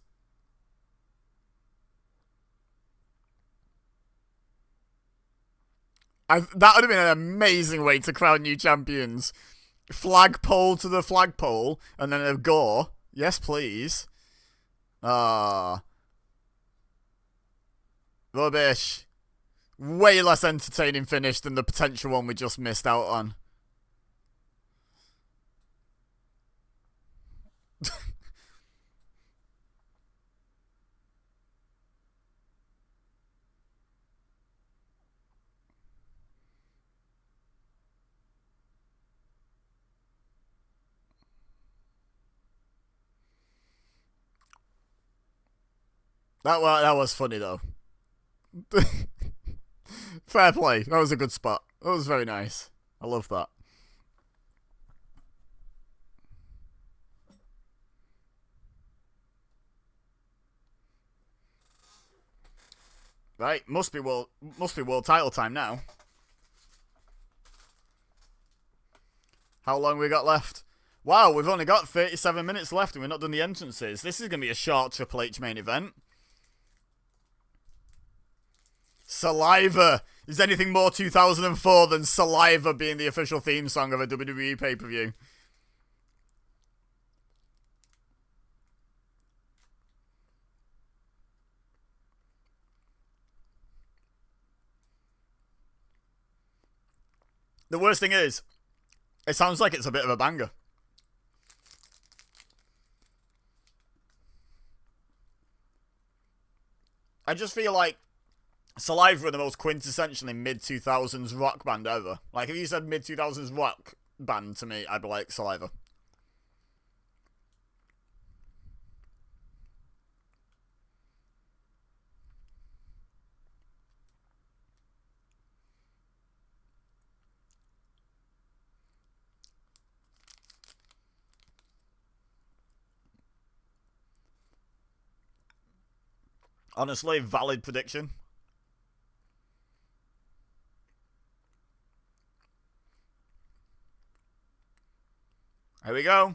That would have been an amazing way to crown new champions. Flagpole to the flagpole, and then a gore. Yes, please. Ah. Rubbish. Way less entertaining finish than the potential one we just missed out on. That was funny though. Fair play. That was a good spot. That was very nice. I love that. Right, must be world title time now. How long we got left? Wow, we've only got 37 minutes left and we've not done the entrances. This is going to be a short Triple H main event. Saliva. Is anything more 2004 than Saliva being the official theme song of a WWE pay-per-view? The worst thing is, it sounds like it's a bit of a banger. I just feel like Saliva are the most quintessentially mid-2000s rock band ever. Like, if you said mid-2000s rock band to me, I'd be like, Saliva. Honestly, valid prediction. Here we go.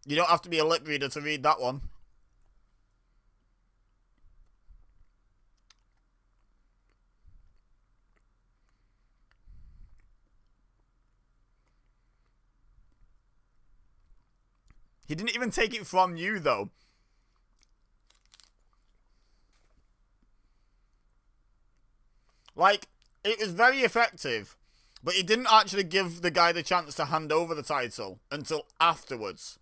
You don't have to be a lip reader to read that one. He didn't even take it from you, though. Like, it was very effective, but he didn't actually give the guy the chance to hand over the title until afterwards.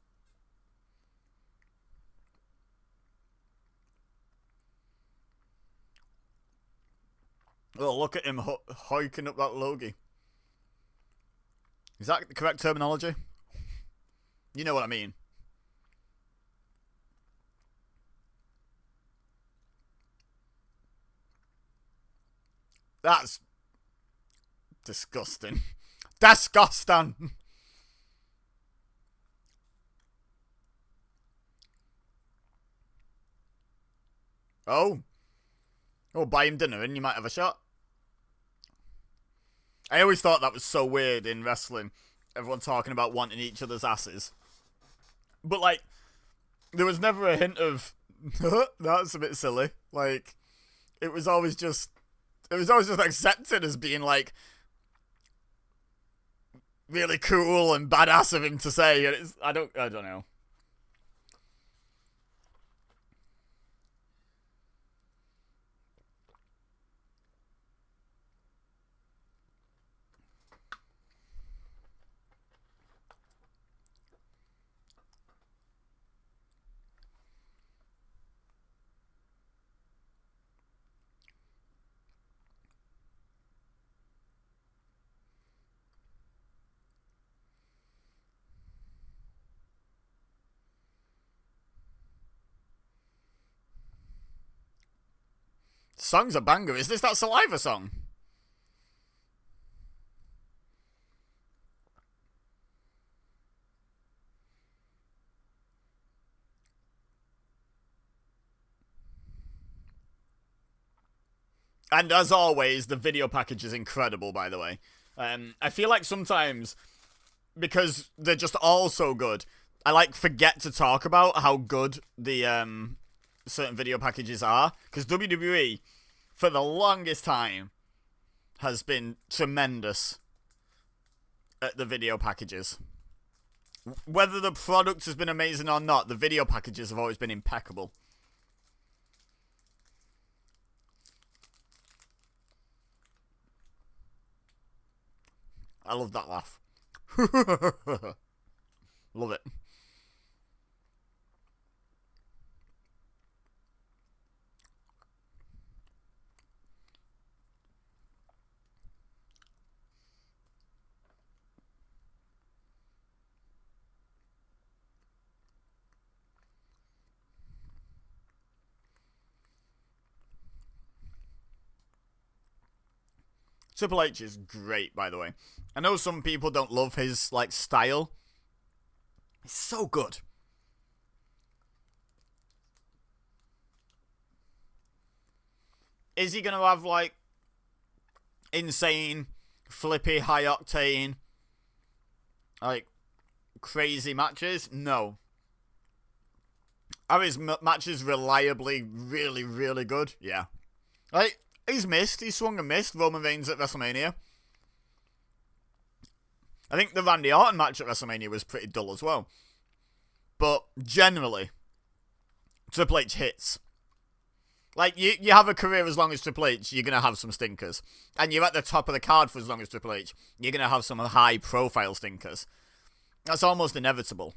Oh, look at him hoiking up that Logie. Is that the correct terminology? You know what I mean. That's disgusting. Disgusting. Oh. Oh, buy him dinner and you might have a shot. I always thought that was so weird in wrestling. Everyone talking about wanting each other's asses. But, like, there was never a hint of, that's a bit silly. Like, it was always just accepted as being, like, really cool and badass of him to say. And I don't know. Song's a banger. Is this that Saliva song? And as always, the video package is incredible, by the way. I feel like sometimes, because they're just all so good, I like forget to talk about how good the certain video packages are. Because WWE, for the longest time, has been tremendous at the video packages. Whether the product has been amazing or not, the video packages have always been impeccable. I love that laugh. Love it. Triple H is great, by the way. I know some people don't love his, like, style. It's so good. Is he going to have, like, insane, flippy, high-octane, like, crazy matches? No. Are his matches reliably really, really good? Yeah. Like, he's missed. He swung and missed Roman Reigns at WrestleMania. I think the Randy Orton match at WrestleMania was pretty dull as well. But generally, Triple H hits. Like, you have a career as long as Triple H, you're going to have some stinkers. And you're at the top of the card for as long as Triple H, you're going to have some high-profile stinkers. That's almost inevitable.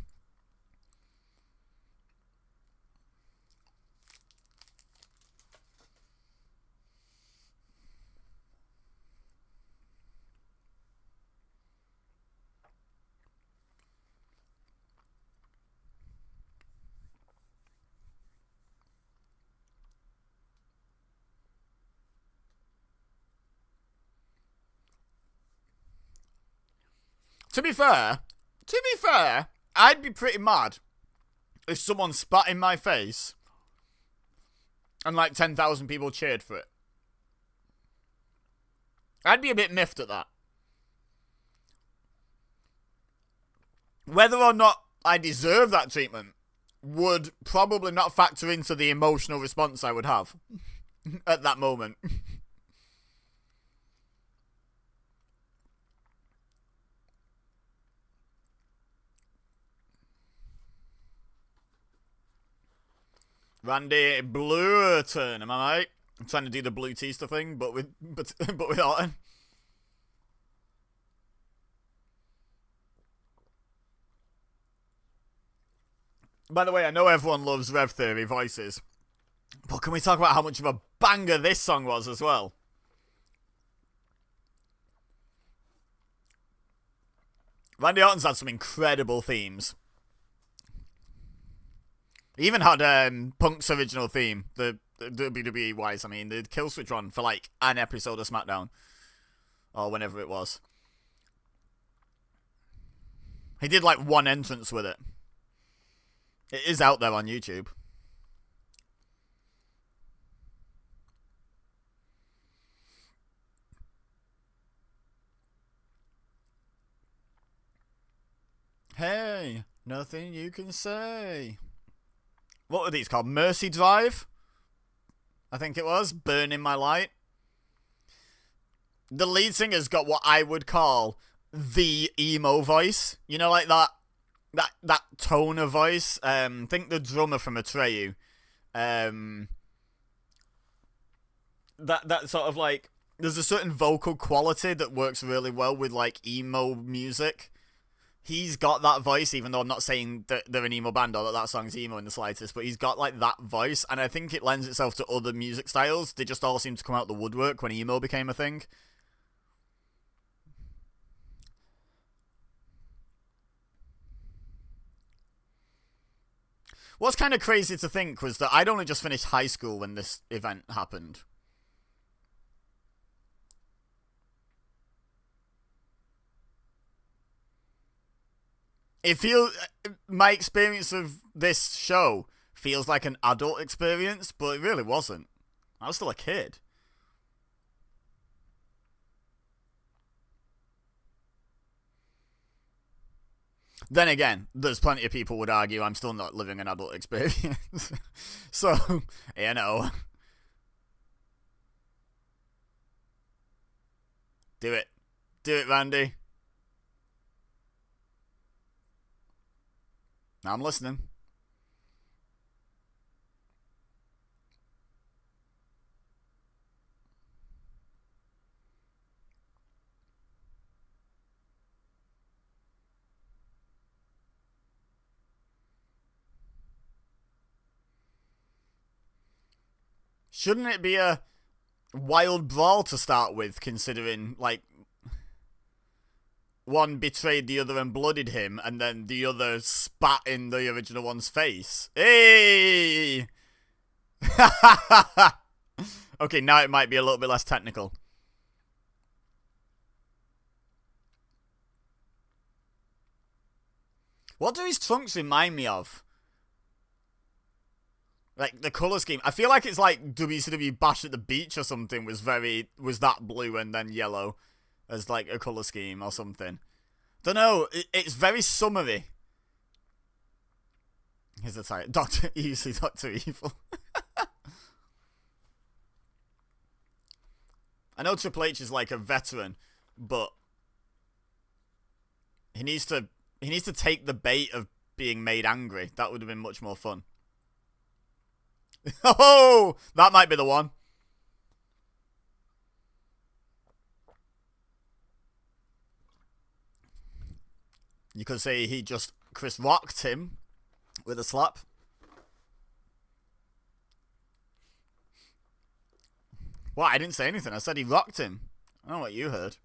To be fair, I'd be pretty mad if someone spat in my face and like 10,000 people cheered for it. I'd be a bit miffed at that. Whether or not I deserve that treatment would probably not factor into the emotional response I would have at that moment. Randy Blueton, am I right? I'm trying to do the Blue Teaster thing, but with Orton. By the way, I know everyone loves Rev Theory voices, but can we talk about how much of a banger this song was as well? Randy Orton's had some incredible themes. He even had Punk's original theme, the WWE wise. I mean, the kill switch on for like an episode of SmackDown, or whenever it was. He did like one entrance with it. It is out there on YouTube. Hey, nothing you can say. What were these called? Mercy Drive? I think it was. Burning My Light. The lead singer's got what I would call the emo voice. You know, like that tone of voice. Think the drummer from Atreyu. That sort of like, there's a certain vocal quality that works really well with like emo music. He's got that voice, even though I'm not saying that they're an emo band or that song's emo in the slightest, but he's got like that voice, and I think it lends itself to other music styles. They just all seem to come out the woodwork when emo became a thing. What's kind of crazy to think was that I'd only just finished high school when this event happened. My experience of this show feels like an adult experience, but it really wasn't. I was still a kid. Then again, there's plenty of people would argue I'm still not living an adult experience. So, you know. Do it. Do it, Randy. Now I'm listening. Shouldn't it be a wild brawl to start with, considering, like, one betrayed the other and blooded him, and then the other spat in the original one's face? Hey! Okay, now it might be a little bit less technical. What do his trunks remind me of? Like, the colour scheme. I feel like it's like WCW Bash at the Beach or something was that blue and then yellow as, like, a colour scheme or something. Don't know. It's very summery. Here's the title. Easily Dr. Evil. I know Triple H is, like, a veteran, but he needs to take the bait of being made angry. That would have been much more fun. Oh, that might be the one. You could say he just Chris rocked him with a slap. Well, I didn't say anything. I said he rocked him. I don't know what you heard.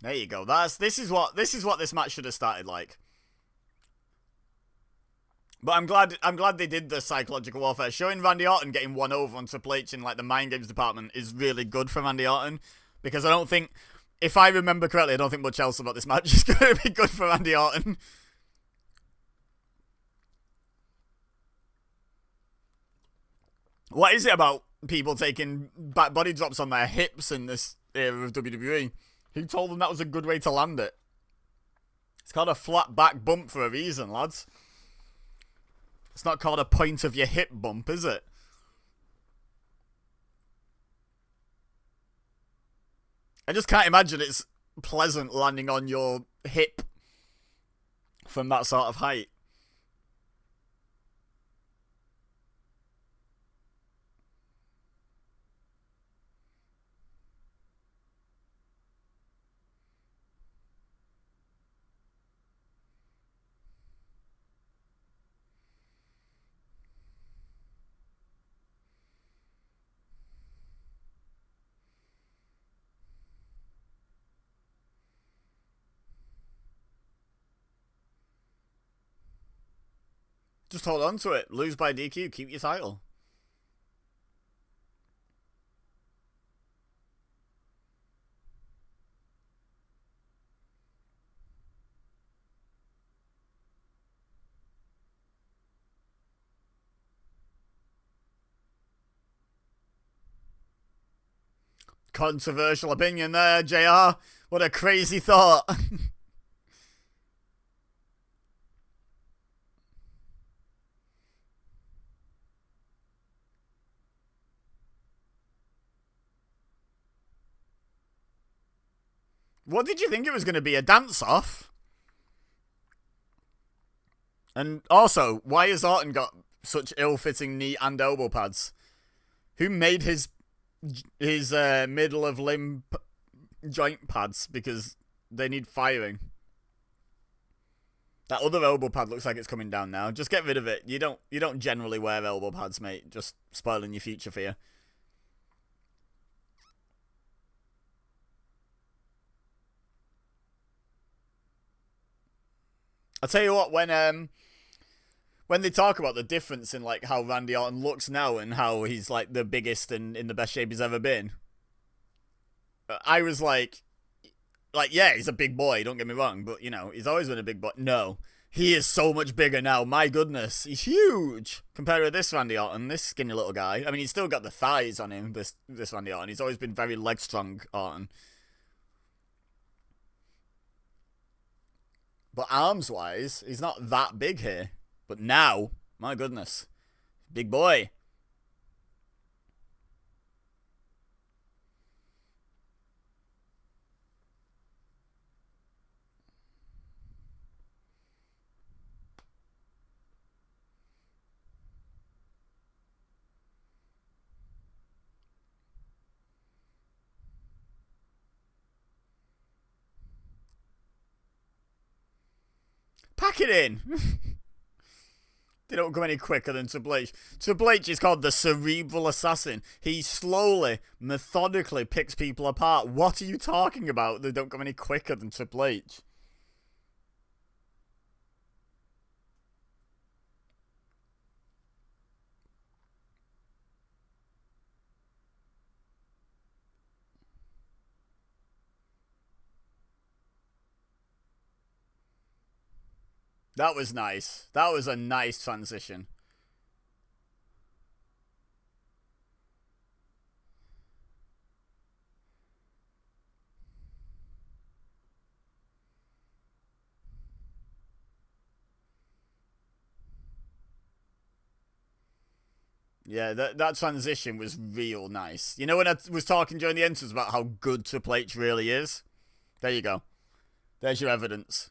There you go. This is what this match should have started like. But I'm glad they did the psychological warfare. Showing Randy Orton getting one over on Triple H in like the mind games department is really good for Randy Orton, because I don't think, if I remember correctly, I don't think much else about this match is going to be good for Randy Orton. What is it about people taking back body drops on their hips in this era of WWE? Who told them that was a good way to land it? It's called a flat back bump for a reason, lads. It's not called a point of your hip bump, is it? I just can't imagine it's pleasant landing on your hip from that sort of height. Just hold on to it. Lose by DQ. Keep your title. Controversial opinion there, JR. What a crazy thought. What did you think it was going to be? A dance-off? And also, why has Orton got such ill-fitting knee and elbow pads? Who made his middle of limb joint pads? Because they need firing. That other elbow pad looks like it's coming down now. Just get rid of it. You don't generally wear elbow pads, mate. Just spoiling your future for you. I'll tell you what, when they talk about the difference in like how Randy Orton looks now and how he's like the biggest and in the best shape he's ever been, I was like, yeah, he's a big boy, don't get me wrong, but you know, he's always been a big boy. No, he is so much bigger now. My goodness, he's huge compared to this Randy Orton, this skinny little guy. I mean, he's still got the thighs on him. This Randy Orton, he's always been very leg strong, Orton. But arms-wise, he's not that big here. But now, my goodness. Big boy. Pack it in. They don't go any quicker than Triple H. Triple H is called the cerebral assassin. He slowly, methodically picks people apart. What are you talking about? They don't go any quicker than Triple H. That was nice. That was a nice transition. Yeah, that transition was real nice. You know when I was talking during the entrance about how good Triple H really is? There you go. There's your evidence.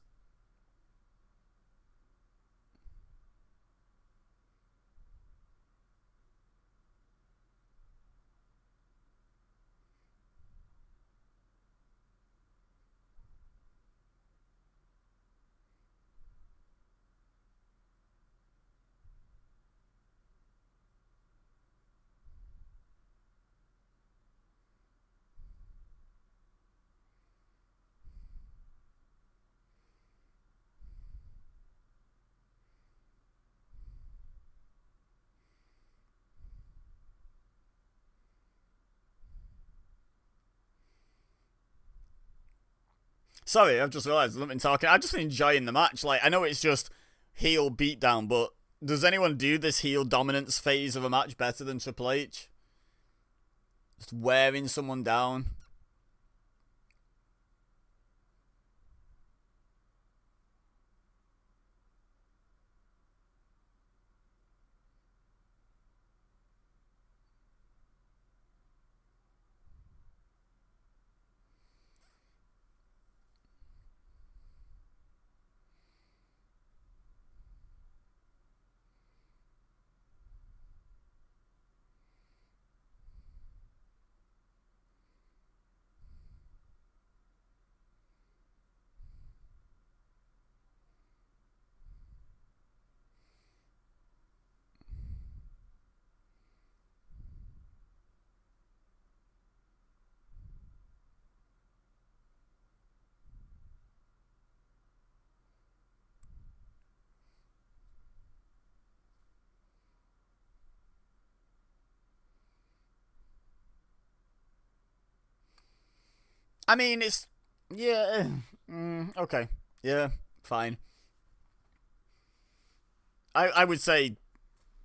Sorry, I've just realised I've been talking. I've just been enjoying the match. Like, I know it's just heel beatdown, but does anyone do this heel dominance phase of a match better than Triple H? Just wearing someone down. I mean, it's yeah, okay, yeah, fine. I would say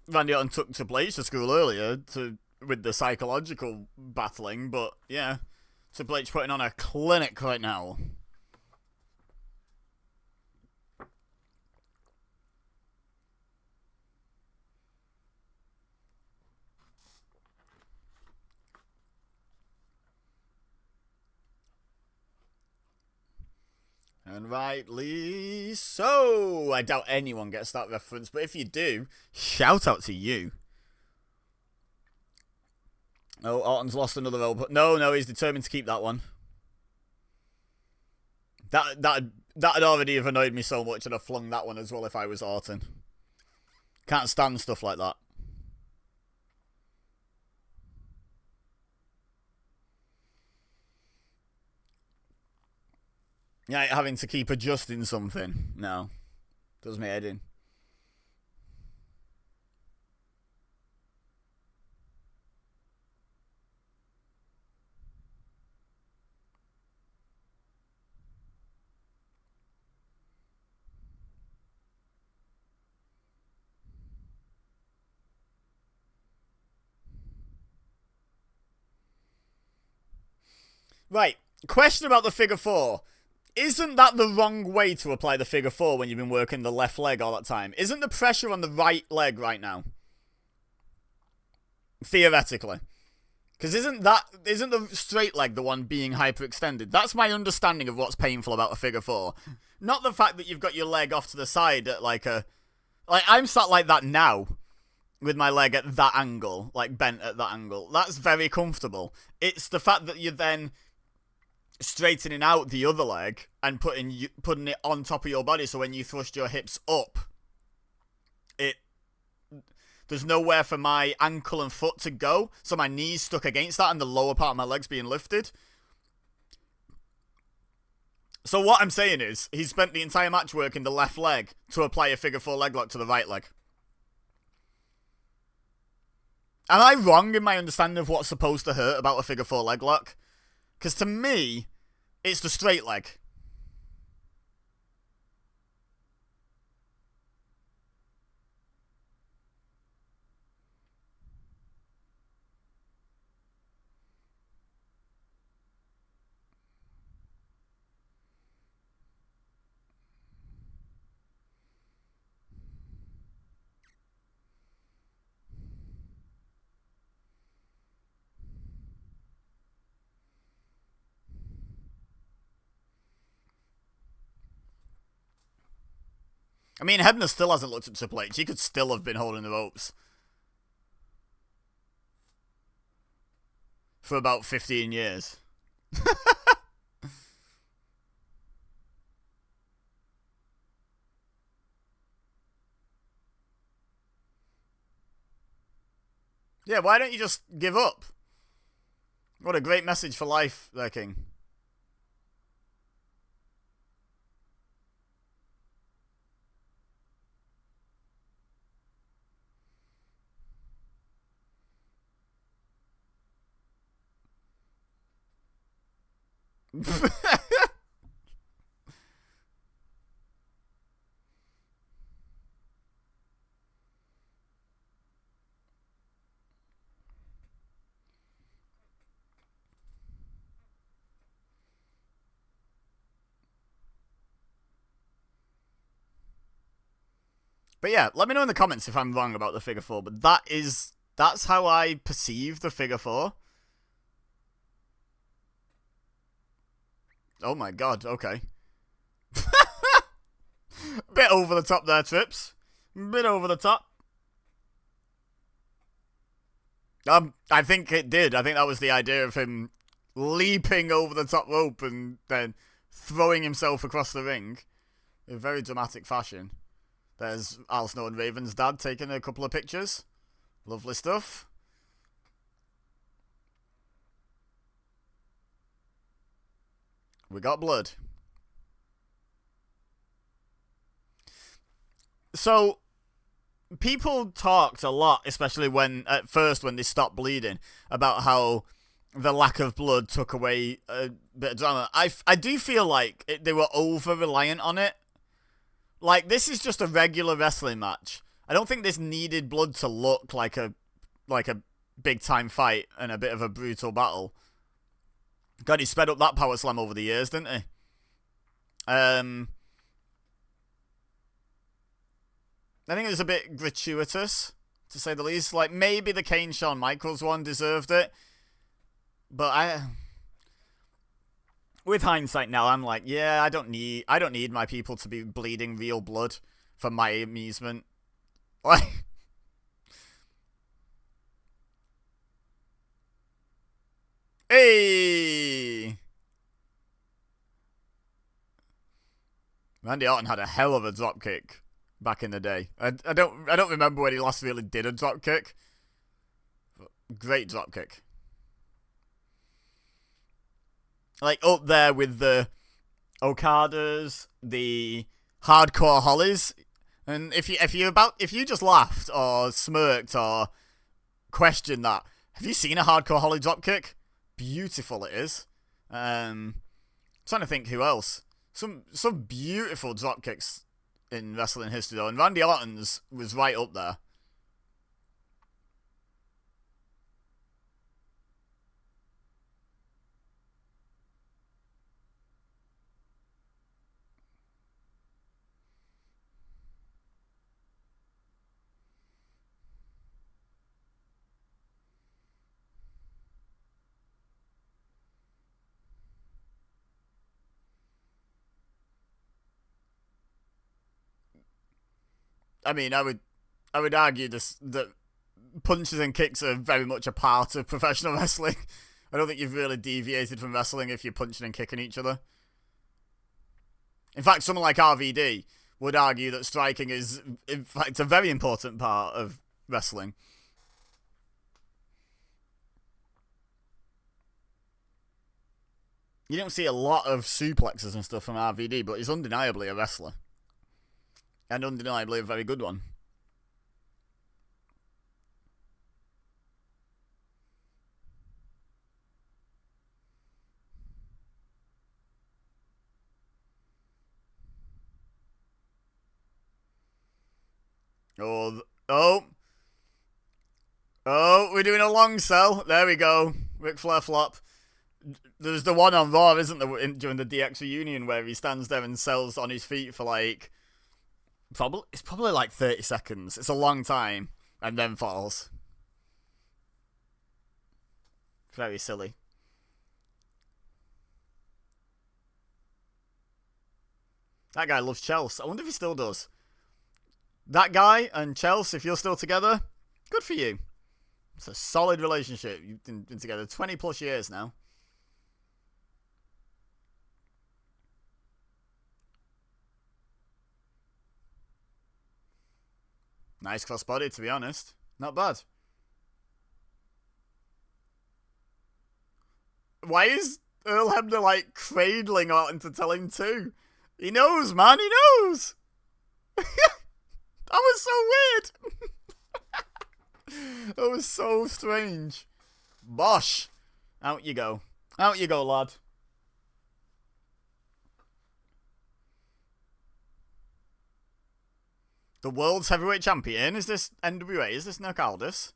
Randy Orton took Triple H to school earlier to with the psychological battling, but yeah, Triple H putting on a clinic right now. And rightly so. I doubt anyone gets that reference, but if you do, shout out to you. Oh, Orton's lost another elbow. No, he's determined to keep that one. That had already have annoyed me so much, and I flung that one as well if I was Orton. Can't stand stuff like that. Yeah, having to keep adjusting something. No. Does me head in. Right. Question about the figure four. Isn't that the wrong way to apply the figure four when you've been working the left leg all that time? Isn't the pressure on the right leg right now? Theoretically. Because isn't the straight leg the one being hyperextended? That's my understanding of what's painful about a figure four. Not the fact that you've got your leg off to the side at like I'm sat like that now with my leg at that angle, like bent at that angle. That's very comfortable. It's the fact that you're then straightening out the other leg and putting it on top of your body, so when you thrust your hips up, there's nowhere for my ankle and foot to go, so my knee's stuck against that and the lower part of my leg's being lifted. So what I'm saying is, he spent the entire match working the left leg to apply a figure four leg lock to the right leg. Am I wrong in my understanding of what's supposed to hurt about a figure four leg lock? Because to me, it's the straight leg. I mean, Hebner still hasn't looked at Triple H. He could still have been holding the ropes for about 15 years. Yeah, why don't you just give up? What a great message for life there, King. But yeah, let me know in the comments if I'm wrong about the figure four, but that's how I perceive the figure four. Oh my god, okay. Bit over the top there, Trips. Bit over the top. I think it did. I think that was the idea of him leaping over the top rope and then throwing himself across the ring in very dramatic fashion. There's Al Snow and Raven's dad taking a couple of pictures. Lovely stuff. We got blood. So, people talked a lot, especially at first when they stopped bleeding, about how the lack of blood took away a bit of drama. I do feel like they were over reliant on it. Like, this is just a regular wrestling match. I don't think this needed blood to look like a big time fight and a bit of a brutal battle. God, he sped up that power slam over the years, didn't he? I think it was a bit gratuitous, to say the least. Like, maybe the Kane Shawn Michaels one deserved it, but with hindsight now, I'm like, yeah, I don't need my people to be bleeding real blood for my amusement. Like, hey, Randy Orton had a hell of a dropkick back in the day. I don't remember when he last really did a dropkick. Great dropkick. Like, up there with the Okadas, the Hardcore Hollies. And if you just laughed or smirked or questioned that, have you seen a Hardcore Holly dropkick? Beautiful it is. Trying to think who else. Some beautiful dropkicks in wrestling history though, and Randy Orton's was right up there. I mean, I would argue that punches and kicks are very much a part of professional wrestling. I don't think you've really deviated from wrestling if you're punching and kicking each other. In fact, someone like RVD would argue that striking is, in fact, a very important part of wrestling. You don't see a lot of suplexes and stuff from RVD, but he's undeniably a wrestler. And undeniably a very good one. Oh, we're doing a long cell. There we go. Ric Flair flop. There's the one on Raw, isn't there, during the DX reunion where he stands there and sells on his feet for like... It's probably like 30 seconds. It's a long time. And then falls. Very silly. That guy loves Chelsea. I wonder if he still does. That guy and Chelsea, if you're still together, good for you. It's a solid relationship. You've been together 20 plus years now. Nice crossbody, to be honest. Not bad. Why is Earl Hebner, like, cradling Orton to tell him to? He knows, man, he knows! That was so weird! That was so strange. Bosh! Out you go. Out you go, lad. The world's heavyweight champion? Is this NWA? Is this Nick Aldis?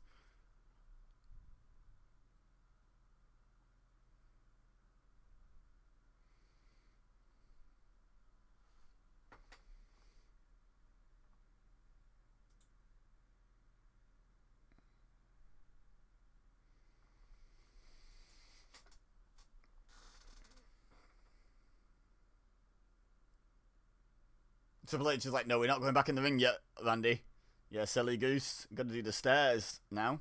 Triple H is like, no, we're not going back in the ring yet, Randy. Yeah, silly goose. Got to do the stairs now.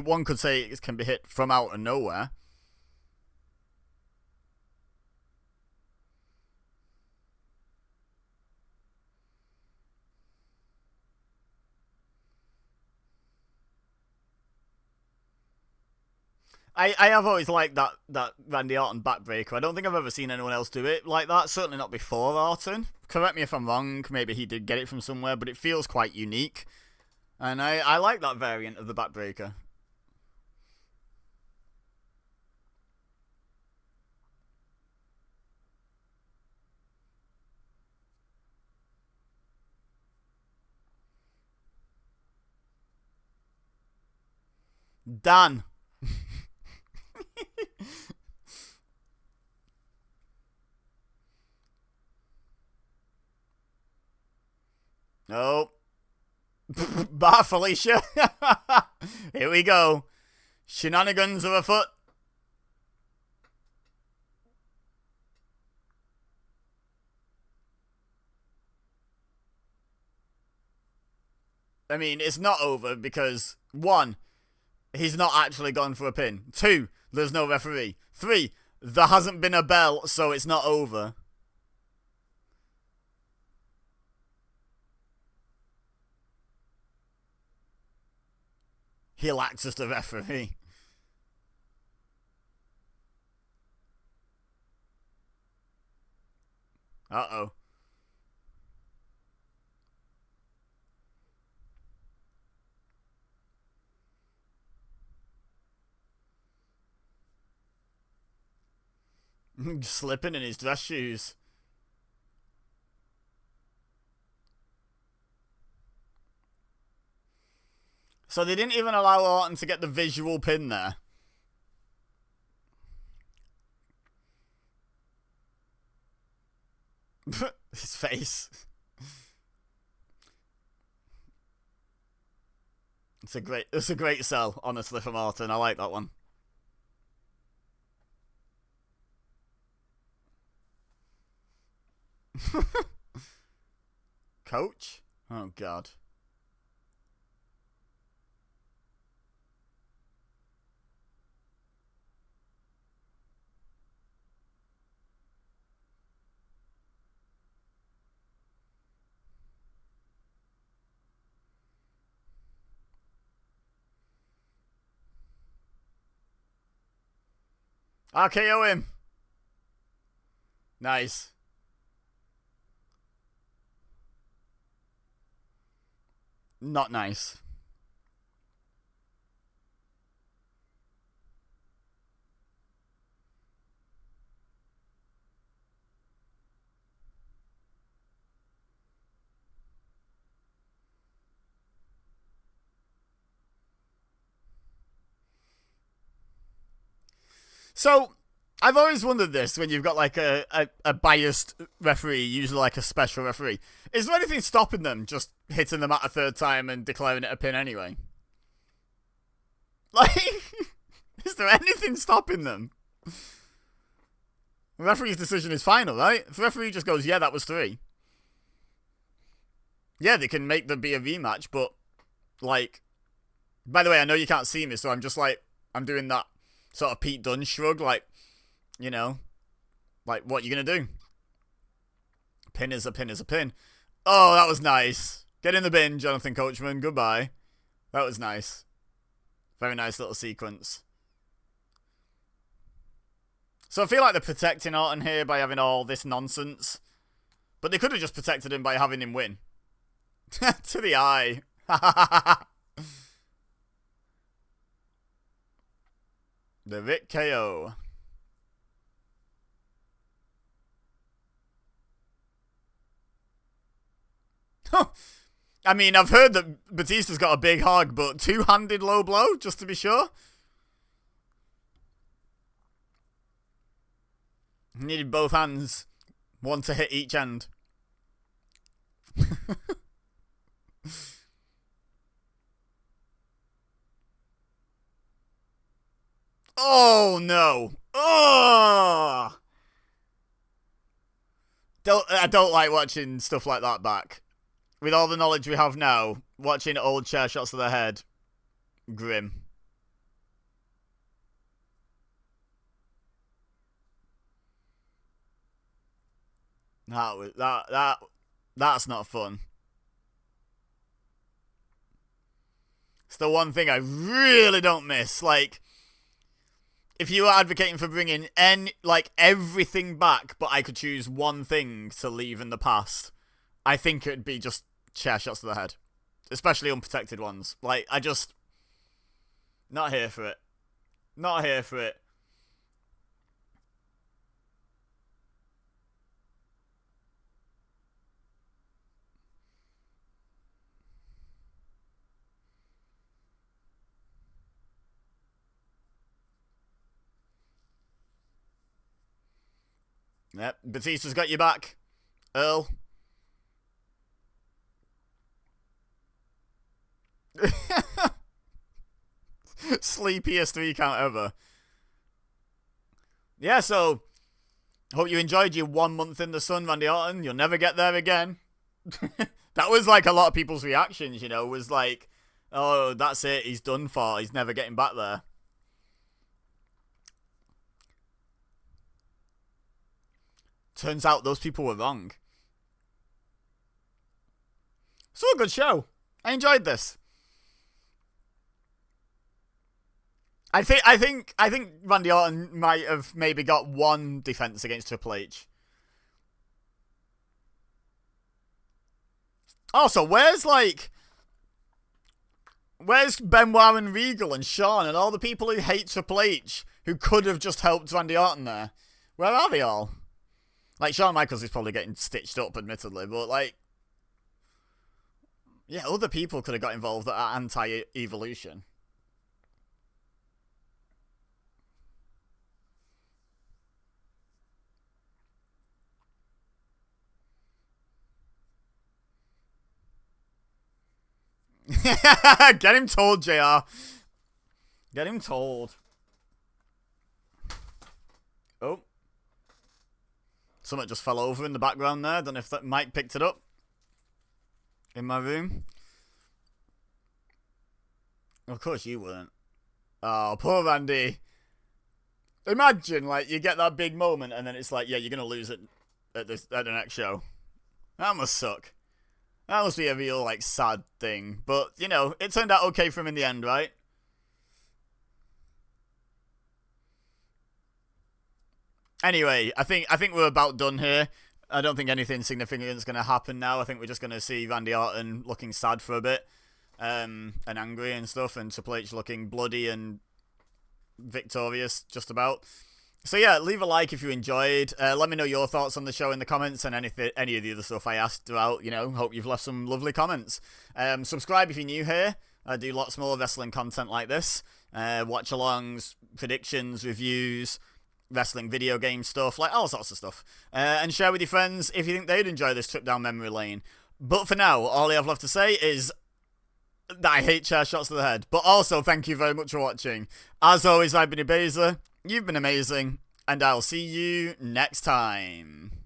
One could say it can be hit from out of nowhere. I have always liked that Randy Orton backbreaker. I don't think I've ever seen anyone else do it like that. Certainly not before Orton. Correct me if I'm wrong. Maybe he did get it from somewhere, but it feels quite unique. And I like that variant of the backbreaker. Dan. Oh. Bye, Felicia. Here we go. Shenanigans are afoot. I mean, it's not over because, one, he's not actually gone for a pin. Two, there's no referee. Three, there hasn't been a bell, so it's not over. He'll act as the referee. Uh-oh. Slipping in his dress shoes. So they didn't even allow Orton to get the visual pin there. His face. It's a great sell, honestly, from Orton. I like that one. Coach? Oh god. RKO him. Nice. Not nice. So, I've always wondered this when you've got like a biased referee, usually like a special referee. Is there anything stopping them just hitting them at a third time and declaring it a pin anyway? Like, is there anything stopping them? The referee's decision is final, right? If the referee just goes, yeah, that was 3. Yeah, they can make there be a rematch, but, like, by the way, I know you can't see me, so I'm just like, I'm doing that sort of Pete Dunne shrug, like, you know, like, what are you going to do? Pin is a pin is a pin. Oh, that was nice. Get in the bin, Jonathan Coachman. Goodbye. That was nice. Very nice little sequence. So I feel like they're protecting Orton here by having all this nonsense. But they could have just protected him by having him win. To the eye. The Vic KO. I mean, I've heard that Batista's got a big hog, but two-handed low blow, just to be sure. He needed both hands. One to hit each end. Oh, no. Oh! I don't like watching stuff like that back. With all the knowledge we have now, watching old chair shots to the head, grim. That's not fun. It's the one thing I really don't miss. Like, if you were advocating for bringing everything back, but I could choose one thing to leave in the past, I think it'd be just chair shots to the head. Especially unprotected ones. Like, I just... Not here for it. Not here for it. Yep, Batista's got your back. Earl. Sleepiest 3 count ever. Yeah, so hope you enjoyed your 1 month in the sun, Randy Orton. You'll never get there again. That was like a lot of people's reactions, you know, was like, oh, that's it, he's done for, he's never getting back there. Turns out those people were wrong. So a good show. I enjoyed this. I think Randy Orton might have maybe got one defense against Triple H. Also, where's Benoit and Regal and Shawn and all the people who hate Triple H who could have just helped Randy Orton there? Where are they all? Like, Shawn Michaels is probably getting stitched up, admittedly, but like, yeah, other people could have got involved at anti-evolution. Get him told, JR. Get him told. Oh. Something just fell over in the background there. Don't know if that Mike picked it up. In my room. Of course you weren't. Oh, poor Randy. Imagine, like, you get that big moment and then it's like, yeah, you're going to lose it at the next show. That must suck. That must be a real, like, sad thing. But, you know, it turned out okay for him in the end, right? Anyway, I think we're about done here. I don't think anything significant is going to happen now. I think we're just going to see Randy Orton looking sad for a bit. And angry and stuff. And Triple H looking bloody and victorious, just about. So yeah, leave a like if you enjoyed. Let me know your thoughts on the show in the comments and any of the other stuff I asked throughout. You know, hope you've left some lovely comments. Subscribe if you're new here. I do lots more wrestling content like this. Watch-alongs, predictions, reviews, wrestling video game stuff, like all sorts of stuff. And share with your friends if you think they'd enjoy this trip down memory lane. But for now, all I have left to say is that I hate chair shots to the head. But also, thank you very much for watching. As always, I've been EBEZA. You've been amazing, and I'll see you next time.